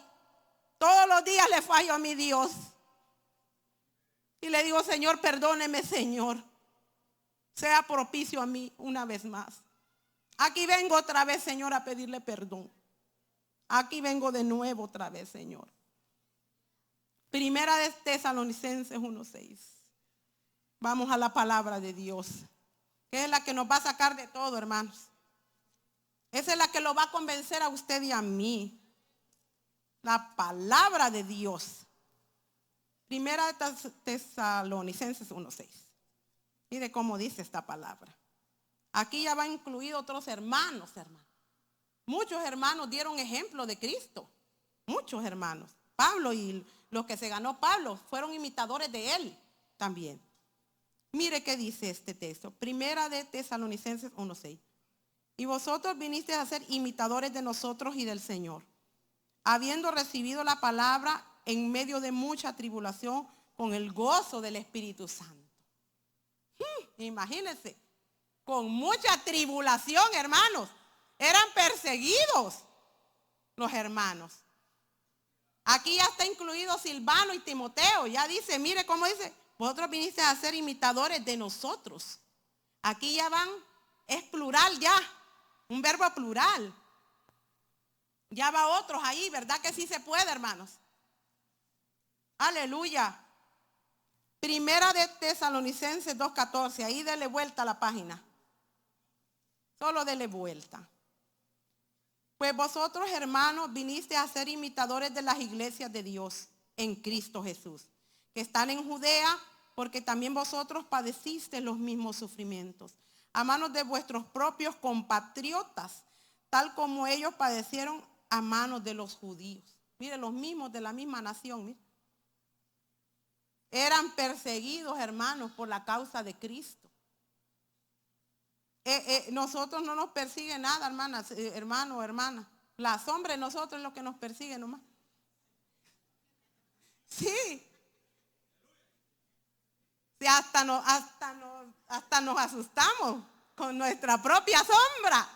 Speaker 1: Todos los días le fallo a mi Dios. Y le digo, Señor, perdóneme, Señor. Sea propicio a mí una vez más. Aquí vengo otra vez, Señor, a pedirle perdón. Aquí vengo de nuevo otra vez, Señor. Primera de Tesalonicenses 1:6. Vamos a la palabra de Dios, que es la que nos va a sacar de todo, hermanos. Esa es la que lo va a convencer a usted y a mí. La palabra de Dios. Primera de Tesalonicenses 1:6. Mire cómo dice esta palabra. Aquí ya va incluido otros hermanos, hermanos. Muchos hermanos dieron ejemplo de Cristo. Muchos hermanos. Pablo y los que se ganó Pablo fueron imitadores de él también. Mire qué dice este texto. Primera de Tesalonicenses 1:6. Y vosotros vinisteis a ser imitadores de nosotros y del Señor, habiendo recibido la palabra en medio de mucha tribulación con el gozo del Espíritu Santo. Imagínense, con mucha tribulación, hermanos. Eran perseguidos los hermanos. Aquí ya está incluido Silvano y Timoteo. Ya dice, mire cómo dice, vosotros vinisteis a ser imitadores de nosotros. Aquí ya van, es plural ya, un verbo plural. Ya va otros ahí, ¿verdad que sí se puede, hermanos? Aleluya. Primera de Tesalonicenses 2:14, ahí dele vuelta a la página. Solo dele vuelta. Pues vosotros, hermanos, viniste a ser imitadores de las iglesias de Dios en Cristo Jesús, que están en Judea, porque también vosotros padeciste los mismos sufrimientos, a manos de vuestros propios compatriotas, tal como ellos padecieron a manos de los judíos. Mire, los mismos de la misma nación, mire. Eran perseguidos, hermanos, por la causa de Cristo. Nosotros no nos persigue nada, hermanas, hermano o hermana. La sombra de nosotros es lo que nos persigue nomás. Sí. Si hasta nos asustamos con nuestra propia sombra.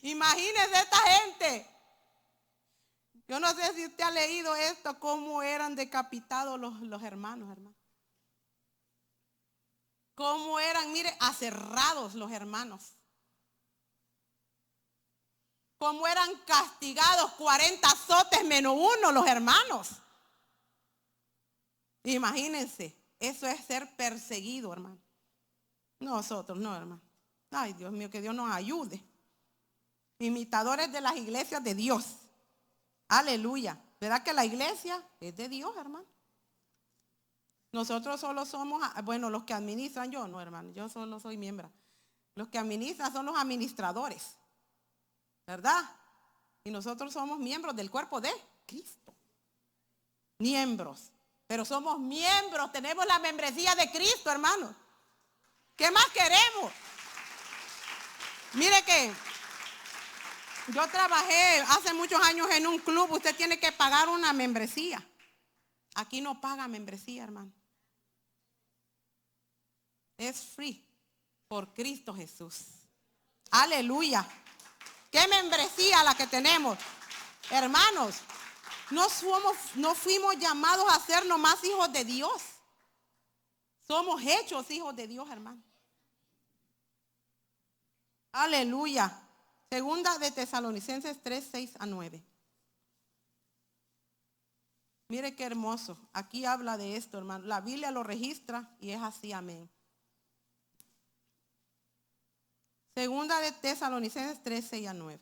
Speaker 1: Imagínense esta gente. Yo no sé si usted ha leído esto, cómo eran decapitados los hermanos. Cómo eran, mire, aserrados los hermanos. Cómo eran castigados 40 azotes menos uno los hermanos. Imagínense, eso es ser perseguido, hermano. Nosotros no, hermano. Ay, Dios mío, que Dios nos ayude. Imitadores de las iglesias de Dios. Aleluya. ¿Verdad que la iglesia es de Dios, hermano? Nosotros solo somos, bueno, los que administran, yo no, hermano, yo solo soy miembro. Los que administran son los administradores, ¿verdad? Y nosotros somos miembros del cuerpo de Cristo. Miembros. Pero somos miembros, tenemos la membresía de Cristo, hermano. ¿Qué más queremos? Mire que yo trabajé hace muchos años en un club, usted tiene que pagar una membresía. Aquí no paga membresía, hermano. Es free por Cristo Jesús. Aleluya. ¿Qué membresía la que tenemos? Hermanos, no fuimos llamados a ser nomás hijos de Dios. Somos hechos hijos de Dios, hermano. Aleluya. Segunda de Tesalonicenses 3, 6 a 9. Mire qué hermoso. Aquí habla de esto, hermano. La Biblia lo registra y es así, amén. Segunda de Tesalonicenses 3, 6 a 9.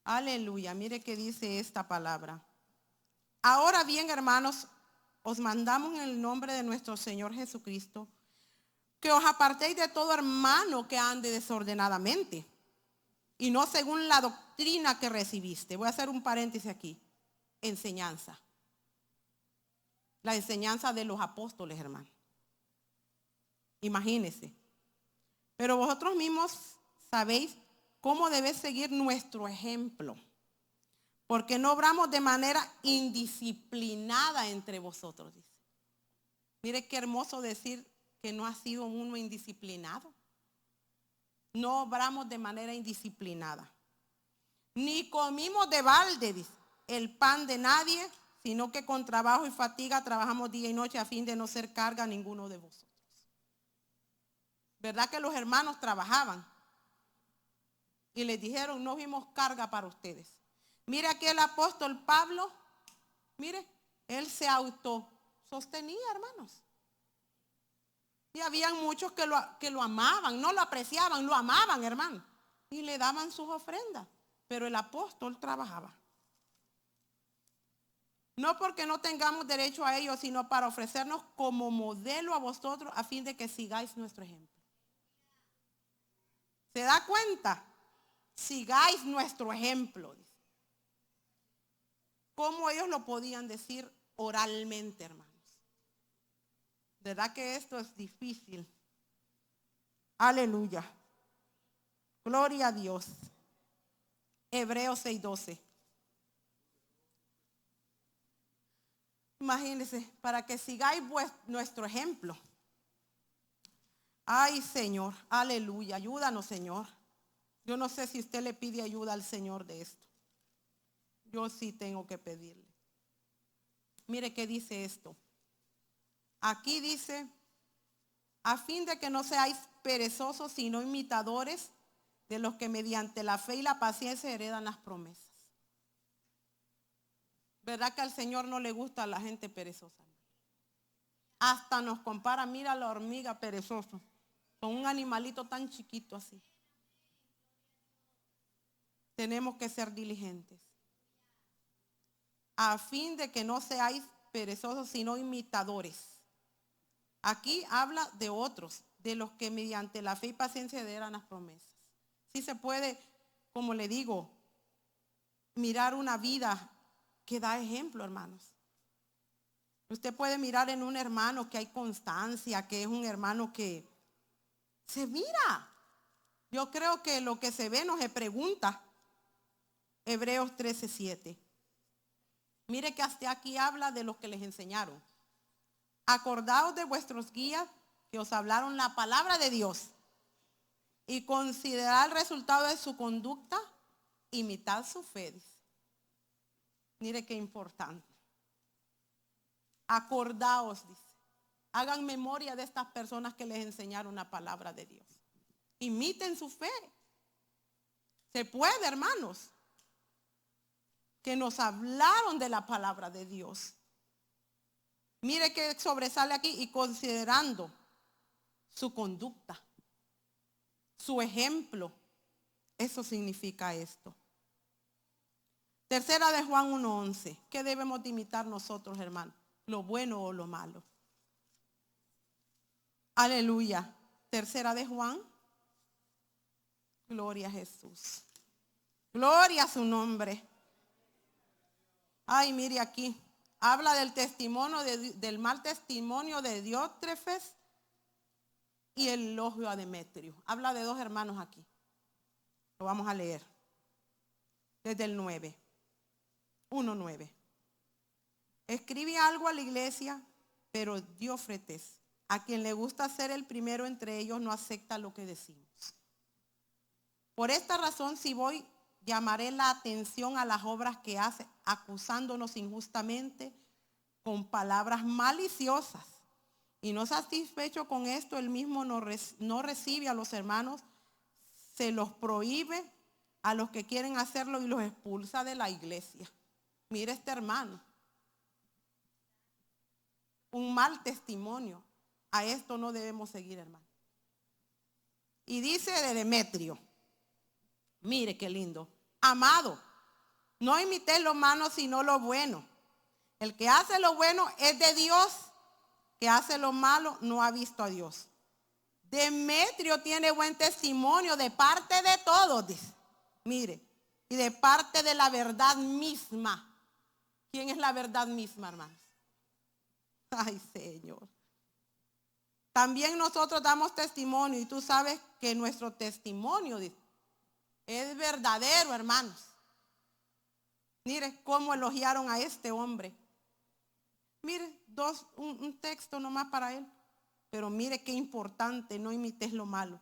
Speaker 1: Aleluya. Mire qué dice esta palabra. Ahora bien, hermanos, os mandamos en el nombre de nuestro Señor Jesucristo que os apartéis de todo hermano que ande desordenadamente y no según la doctrina que recibiste. Voy a hacer un paréntesis aquí. Enseñanza. La enseñanza de los apóstoles, hermano. Imagínense. Pero vosotros mismos sabéis cómo debéis seguir nuestro ejemplo. Porque no obramos de manera indisciplinada entre vosotros, dice. Mire qué hermoso decir que no ha sido uno indisciplinado. No obramos de manera indisciplinada. Ni comimos de balde, dice, el pan de nadie, sino que con trabajo y fatiga trabajamos día y noche a fin de no ser carga a ninguno de vosotros. ¿Verdad que los hermanos trabajaban? Y les dijeron, no vimos carga para ustedes. Mire aquí el apóstol Pablo, mire, él se autosostenía, hermanos. Y habían muchos que lo amaban, no lo apreciaban, lo amaban, hermano. Y le daban sus ofrendas. Pero el apóstol trabajaba. No porque no tengamos derecho a ello, sino para ofrecernos como modelo a vosotros a fin de que sigáis nuestro ejemplo. ¿Se da cuenta? Sigáis nuestro ejemplo. ¿Cómo ellos lo podían decir oralmente, hermanos? ¿Verdad que esto es difícil? Aleluya. Gloria a Dios. Hebreos 6:12. Imagínense, para que sigáis nuestro ejemplo. Ay, Señor, aleluya, ayúdanos, Señor. Yo no sé si usted le pide ayuda al Señor de esto. Yo sí tengo que pedirle. Mire qué dice esto. Aquí dice, a fin de que no seáis perezosos, sino imitadores de los que mediante la fe y la paciencia heredan las promesas. ¿Verdad que al Señor no le gusta a la gente perezosa? Hasta nos compara, mira la hormiga perezosa, con un animalito tan chiquito así. Tenemos que ser diligentes. A fin de que no seáis perezosos, sino imitadores. Aquí habla de otros, de los que mediante la fe y paciencia heredan las promesas. Sí se puede, como le digo, mirar una vida que da ejemplo, hermanos. Usted puede mirar en un hermano que hay constancia, que es un hermano que se mira. Yo creo que lo que se ve no se pregunta. Hebreos 13:7. Mire que hasta aquí habla de los que les enseñaron. Acordaos de vuestros guías que os hablaron la palabra de Dios y considerad el resultado de su conducta, imitad su fe. Mire qué importante. Acordaos, dice. Hagan memoria de estas personas que les enseñaron la palabra de Dios. Imiten su fe. Se puede, hermanos, que nos hablaron de la palabra de Dios. Mire que sobresale aquí, y considerando su conducta, su ejemplo. Eso significa esto. Tercera de Juan 1:11. ¿Qué debemos de imitar nosotros, hermanos? ¿Lo bueno o lo malo? Aleluya. Tercera de Juan. Gloria a Jesús. Gloria a su nombre. Ay, mire aquí. Habla del testimonio, del mal testimonio de Diótrefes y el elogio a Demetrio. Habla de dos hermanos aquí. Lo vamos a leer. Desde el 9. 1:9. Escribe algo a la iglesia, pero Diótrefes, a quien le gusta ser el primero entre ellos, no acepta lo que decimos. Por esta razón, si voy, llamaré la atención a las obras que hace, acusándonos injustamente con palabras maliciosas. Y no satisfecho con esto, él mismo no recibe a los hermanos, se los prohíbe a los que quieren hacerlo y los expulsa de la iglesia. Mire este hermano. Un mal testimonio. A esto no debemos seguir, hermano. Y dice de Demetrio. Mire qué lindo. Amado, no imitéis lo malo sino lo bueno. El que hace lo bueno es de Dios. Que hace lo malo no ha visto a Dios. Demetrio tiene buen testimonio de parte de todos, dice. Mire, y de parte de la verdad misma. ¿Quién es la verdad misma, hermanos? Ay, Señor. También nosotros damos testimonio, y tú sabes que nuestro testimonio, dice, es verdadero, hermanos. Mire cómo elogiaron a este hombre. Mire, un texto nomás para él. Pero mire qué importante, no imites lo malo.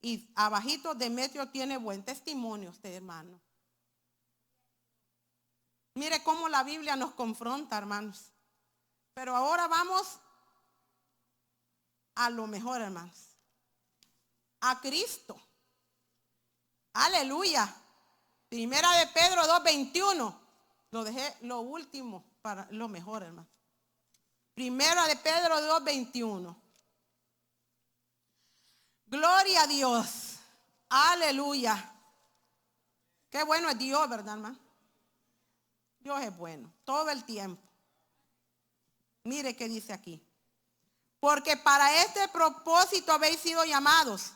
Speaker 1: Y abajito Demetrio tiene buen testimonio, usted, hermano. Mire cómo la Biblia nos confronta, hermanos. Pero ahora vamos a lo mejor, hermanos. A Cristo. Aleluya. Primera de Pedro 2:21. Lo dejé lo último para lo mejor, hermano. Primera de Pedro 2:21. Gloria a Dios. Aleluya. Qué bueno es Dios, ¿verdad, hermano? Dios es bueno todo el tiempo. Mire qué dice aquí. Porque para este propósito habéis sido llamados.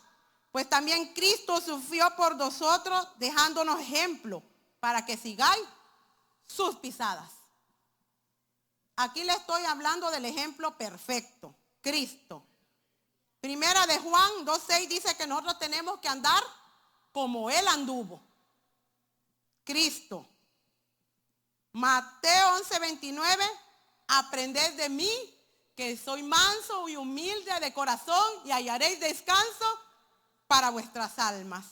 Speaker 1: Pues también Cristo sufrió por nosotros, dejándonos ejemplo para que sigáis sus pisadas. Aquí le estoy hablando del ejemplo perfecto, Cristo. Primera de Juan 2:6 dice que nosotros tenemos que andar como Él anduvo. Cristo. Mateo 11:29, aprended de mí, que soy manso y humilde de corazón, y hallaréis descanso para vuestras almas.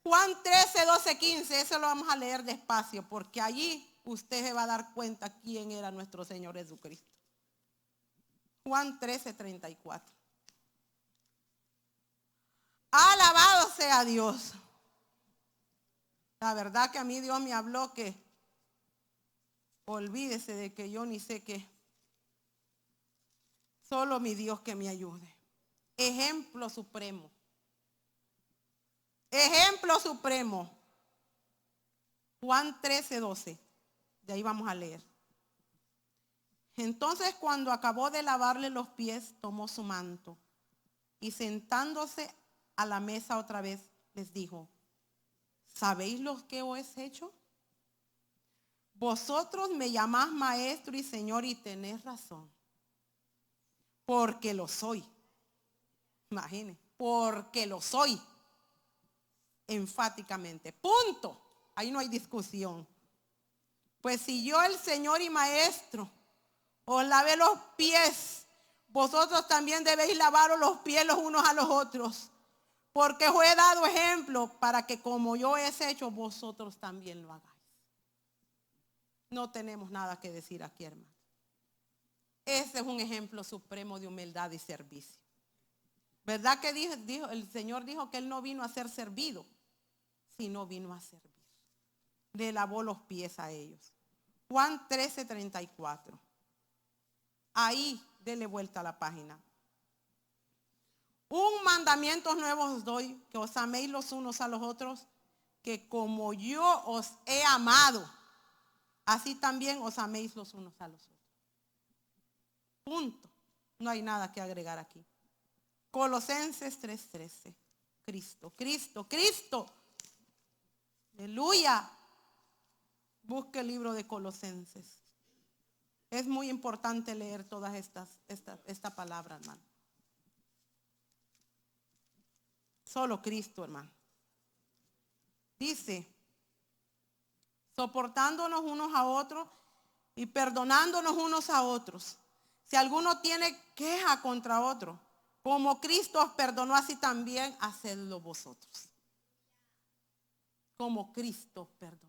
Speaker 1: Juan 13:12-15, eso lo vamos a leer despacio, porque allí usted se va a dar cuenta quién era nuestro Señor Jesucristo. Juan 13:34. Alabado sea Dios. La verdad que a mí Dios me habló que olvídese de que yo ni sé qué. Solo mi Dios que me ayude. Ejemplo supremo. Ejemplo supremo. Juan 13:12. De ahí vamos a leer. Entonces, cuando acabó de lavarle los pies, tomó su manto y sentándose a la mesa otra vez, les dijo: ¿sabéis lo que os he hecho? Vosotros me llamás maestro y señor, y tenéis razón, porque lo soy. Imagine, porque lo soy. Enfáticamente. Punto. Ahí no hay discusión. Pues si yo, el Señor y Maestro, os lavé los pies, vosotros también debéis lavaros los pies los unos a los otros. Porque os he dado ejemplo para que como yo he hecho, vosotros también lo hagáis. No tenemos nada que decir aquí, hermano. Ese es un ejemplo supremo de humildad y servicio. ¿Verdad que el Señor dijo que Él no vino a ser servido, sino vino a servir? Le lavó los pies a ellos. Juan 13:34. Ahí, dele vuelta a la página. Un mandamiento nuevo os doy, que os améis los unos a los otros, que como yo os he amado, así también os améis los unos a los otros. Punto. No hay nada que agregar aquí. Colosenses 3:13. Cristo, Cristo, Cristo. Aleluya. Busque el libro de Colosenses. Es muy importante leer todas esta palabra, hermano. Solo Cristo, hermano. Dice, soportándonos unos a otros y perdonándonos unos a otros. Si alguno tiene queja contra otro, como Cristo os perdonó, así también hacedlo vosotros. Como Cristo os perdonó.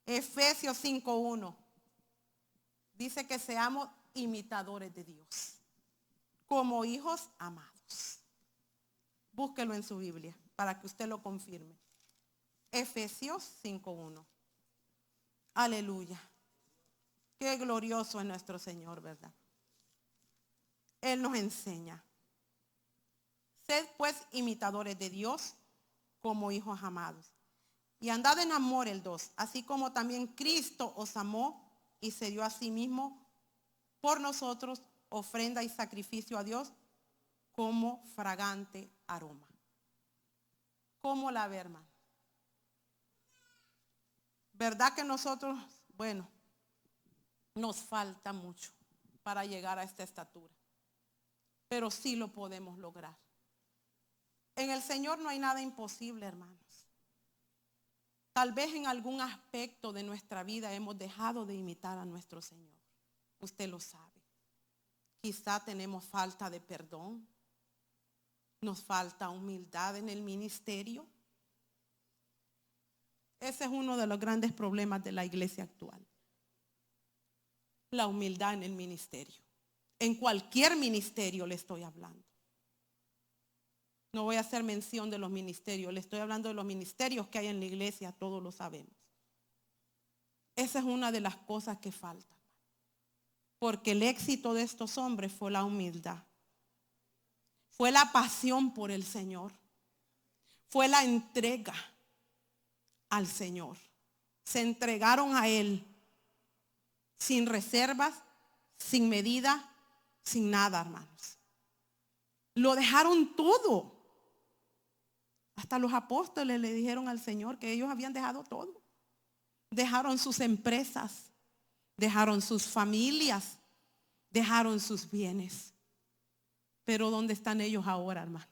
Speaker 1: Efesios 5:1 dice que seamos imitadores de Dios, como hijos amados. Búsquelo en su Biblia para que usted lo confirme. Efesios 5:1. Aleluya. Qué glorioso es nuestro Señor, ¿verdad? Él nos enseña. Sed pues imitadores de Dios como hijos amados. Y andad en amor, el 2, así como también Cristo os amó y se dio a sí mismo por nosotros, ofrenda y sacrificio a Dios como fragante aroma. ¿Cómo la ve, hermano? ¿Verdad que nosotros, bueno, nos falta mucho para llegar a esta estatura? Pero sí lo podemos lograr. En el Señor no hay nada imposible, hermanos. Tal vez en algún aspecto de nuestra vida hemos dejado de imitar a nuestro Señor. Usted lo sabe. Quizá tenemos falta de perdón. Nos falta humildad en el ministerio. Ese es uno de los grandes problemas de la iglesia actual. La humildad en el ministerio. En cualquier ministerio le estoy hablando. No voy a hacer mención de los ministerios, le estoy hablando de los ministerios que hay en la iglesia, todos lo sabemos. Esa es una de las cosas que faltan. Porque el éxito de estos hombres fue la humildad. Fue la pasión por el Señor. Fue la entrega al Señor. Se entregaron a Él sin reservas, sin medida, sin nada, hermanos. Lo dejaron todo. Hasta los apóstoles le dijeron al Señor que ellos habían dejado todo. Dejaron sus empresas, dejaron sus familias, dejaron sus bienes. Pero ¿dónde están ellos ahora, hermano?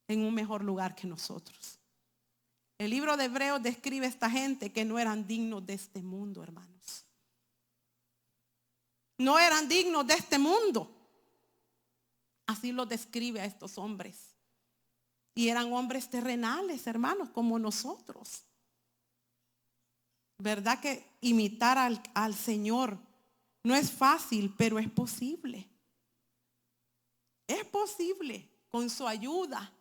Speaker 1: En un mejor lugar que nosotros. El libro de Hebreos describe a esta gente que no eran dignos de este mundo, hermanos. No eran dignos de este mundo. Así lo describe a estos hombres. Y eran hombres terrenales, hermanos, como nosotros. ¿Verdad que imitar al Señor no es fácil, pero es posible? Es posible con su ayuda.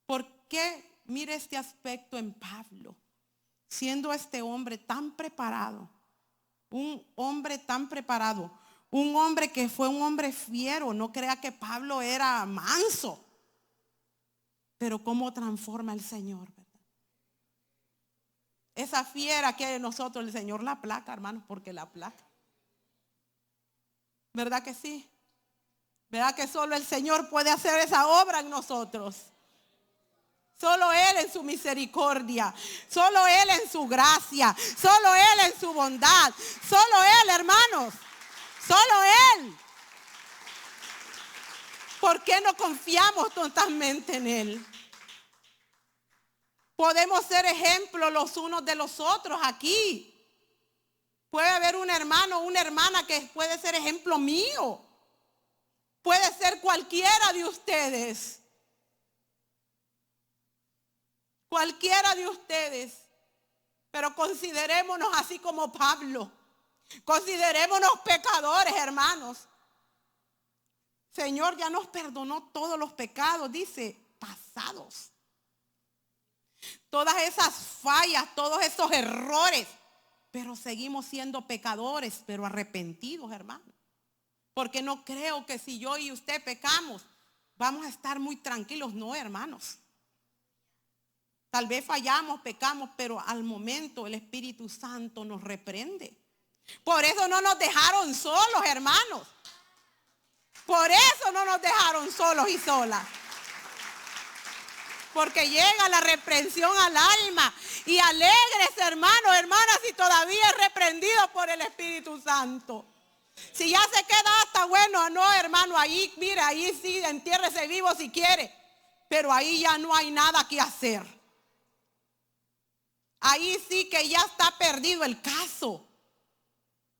Speaker 1: ¿Por qué? Mire este aspecto en Pablo. Siendo este hombre tan preparado, un hombre tan preparado, un hombre que fue un hombre fiero. No crea que Pablo era manso. Pero cómo transforma el Señor, ¿verdad? Esa fiera que hay en nosotros, el Señor la aplaca, hermanos, porque la aplaca. ¿Verdad que sí? ¿Verdad que solo el Señor puede hacer esa obra en nosotros? Solo Él en su misericordia, solo Él en su gracia, solo Él en su bondad, solo Él, hermanos, solo Él. ¿Por qué no confiamos totalmente en Él? Podemos ser ejemplos los unos de los otros aquí. Puede haber un hermano o una hermana que puede ser ejemplo mío. Puede ser cualquiera de ustedes. Cualquiera de ustedes. Pero considerémonos así como Pablo. Considerémonos pecadores, hermanos. Señor ya nos perdonó todos los pecados, dice, pasados. Todas esas fallas, todos esos errores. Pero seguimos siendo pecadores, pero arrepentidos, hermano. Porque no creo que si yo y usted pecamos, vamos a estar muy tranquilos. No, hermanos. Tal vez fallamos, pecamos, pero al momento el Espíritu Santo nos reprende. Por eso no nos dejaron solos, hermanos. Por eso no nos dejaron solos y solas. Porque llega la reprensión al alma. Y alegres, hermanos, hermanas, si todavía es reprendido por el Espíritu Santo. Si ya se queda hasta bueno, no, hermano, ahí, mire, ahí sí, entiérrese vivo si quiere. Pero ahí ya no hay nada que hacer. Ahí sí que ya está perdido el caso.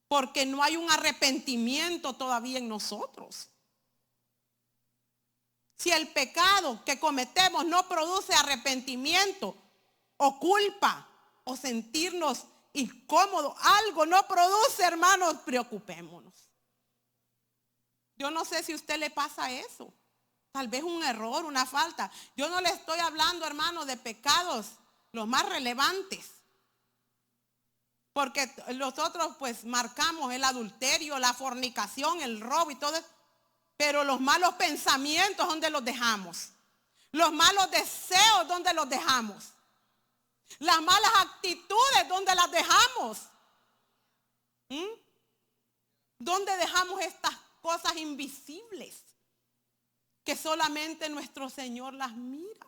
Speaker 1: Porque no hay un arrepentimiento todavía en nosotros. Si el pecado que cometemos no produce arrepentimiento o culpa o sentirnos incómodos, algo no produce, hermanos, preocupémonos. Yo no sé si a usted le pasa eso. Tal vez un error, una falta. Yo no le estoy hablando, hermanos, de pecados los más relevantes. Porque nosotros pues marcamos el adulterio, la fornicación, el robo y todo eso. Pero los malos pensamientos, ¿dónde los dejamos? Los malos deseos, ¿dónde los dejamos? Las malas actitudes, ¿dónde las dejamos? ¿Dónde dejamos estas cosas invisibles que solamente nuestro Señor las mira?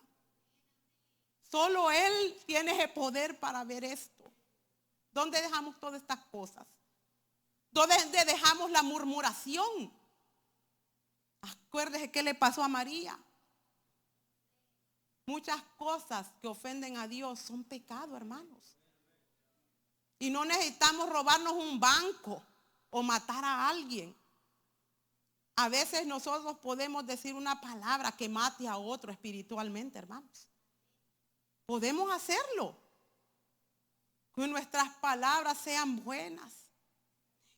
Speaker 1: Solo Él tiene el poder para ver esto. ¿Dónde dejamos todas estas cosas? ¿Dónde dejamos la murmuración? Acuérdese qué le pasó a María. Muchas cosas que ofenden a Dios son pecado, hermanos. Y no necesitamos robarnos un banco o matar a alguien. A veces nosotros podemos decir una palabra que mate a otro espiritualmente, hermanos. Podemos hacerlo. Que nuestras palabras sean buenas.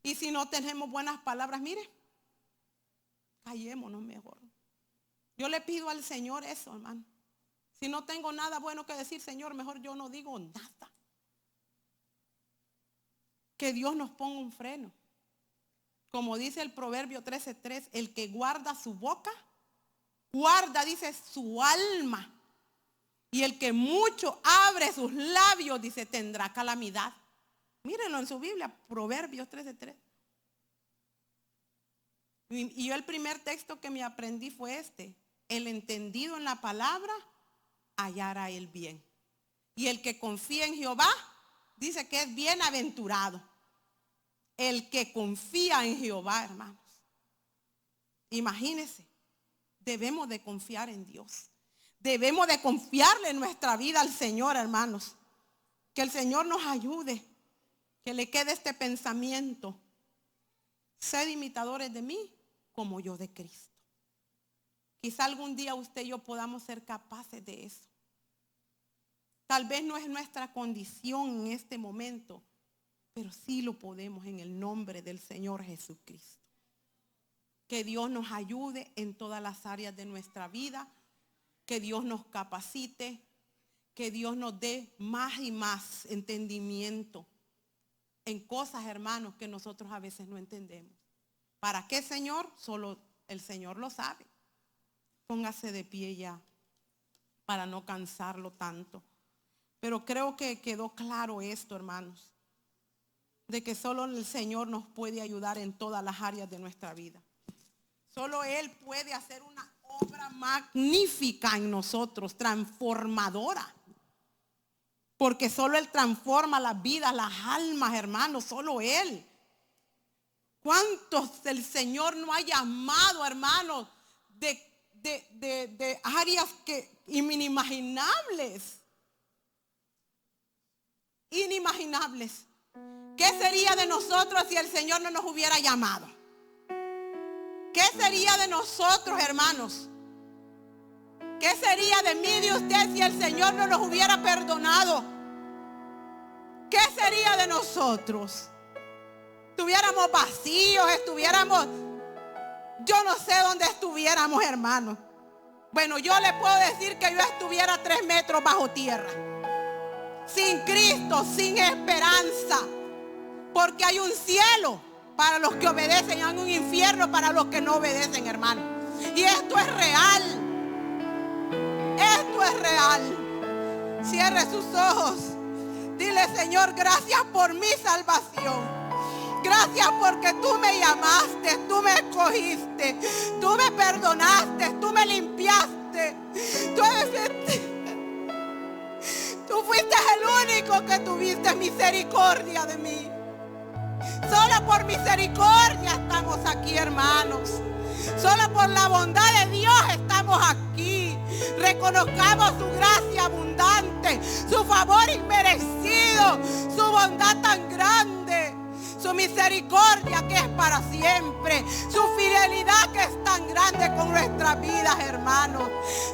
Speaker 1: Y si no tenemos buenas palabras, mire, callémonos mejor. Yo le pido al Señor eso, hermano. Si no tengo nada bueno que decir, Señor, mejor yo no digo nada. Que Dios nos ponga un freno. Como dice el Proverbio 13:3, el que guarda su boca, guarda, dice, su alma. Y el que mucho abre sus labios, dice, tendrá calamidad. Mírenlo en su Biblia, Proverbios 13:3. Y yo el primer texto que me aprendí fue este. El entendido en la palabra hallará el bien. Y el que confía en Jehová, dice que es bienaventurado. El que confía en Jehová, hermanos. Imagínense, debemos de confiar en Dios. Debemos de confiarle nuestra vida al Señor, hermanos. Que el Señor nos ayude. Que le quede este pensamiento. Sed imitadores de mí como yo de Cristo. Quizá algún día usted y yo podamos ser capaces de eso. Tal vez no es nuestra condición en este momento, pero sí lo podemos en el nombre del Señor Jesucristo. Que Dios nos ayude en todas las áreas de nuestra vida. Que Dios nos capacite. Que Dios nos dé más y más entendimiento en cosas, hermanos, que nosotros a veces no entendemos. ¿Para qué, Señor? Solo el Señor lo sabe. Póngase de pie ya para no cansarlo tanto. Pero creo que quedó claro esto, hermanos, de que solo el Señor nos puede ayudar en todas las áreas de nuestra vida. Solo Él puede hacer una obra magnífica en nosotros, transformadora. Porque solo Él transforma las vidas, las almas, hermanos, solo Él. ¿Cuántos el Señor no ha llamado, hermanos, de áreas inimaginables? inimaginables. ¿Qué sería de nosotros si el Señor no nos hubiera llamado? ¿Qué sería de nosotros, hermanos? ¿Qué sería de mí, de usted, si el Señor no nos hubiera perdonado? ¿Qué sería de nosotros? Estuviéramos vacíos, estuviéramos, yo no sé dónde estuviéramos, hermanos. Bueno, yo le puedo decir que yo estuviera 3 metros bajo tierra, sin Cristo, sin esperanza, porque hay un cielo para los que obedecen y hay un infierno para los que no obedecen, hermano. Y esto es real. Esto es real. Cierre sus ojos. Dile: Señor, gracias por mi salvación. Gracias porque tú me llamaste, tú me escogiste, tú me perdonaste, tú me limpiaste. Tú fuiste el único que tuviste misericordia de mí. Solo por misericordia estamos aquí, hermanos. Solo por la bondad de Dios estamos aquí. Reconozcamos su gracia abundante, su favor inmerecido, su bondad tan grande, su misericordia que es para siempre, su fidelidad que es tan grande con nuestras vidas, hermanos.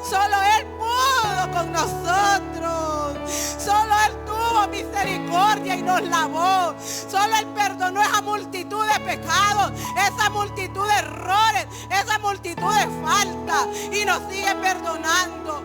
Speaker 1: Solo Él pudo con nosotros. Solo Él tuvo misericordia y nos lavó. Solo Él perdonó esa multitud de pecados, esa multitud de errores, esa multitud de faltas, y nos sigue perdonando.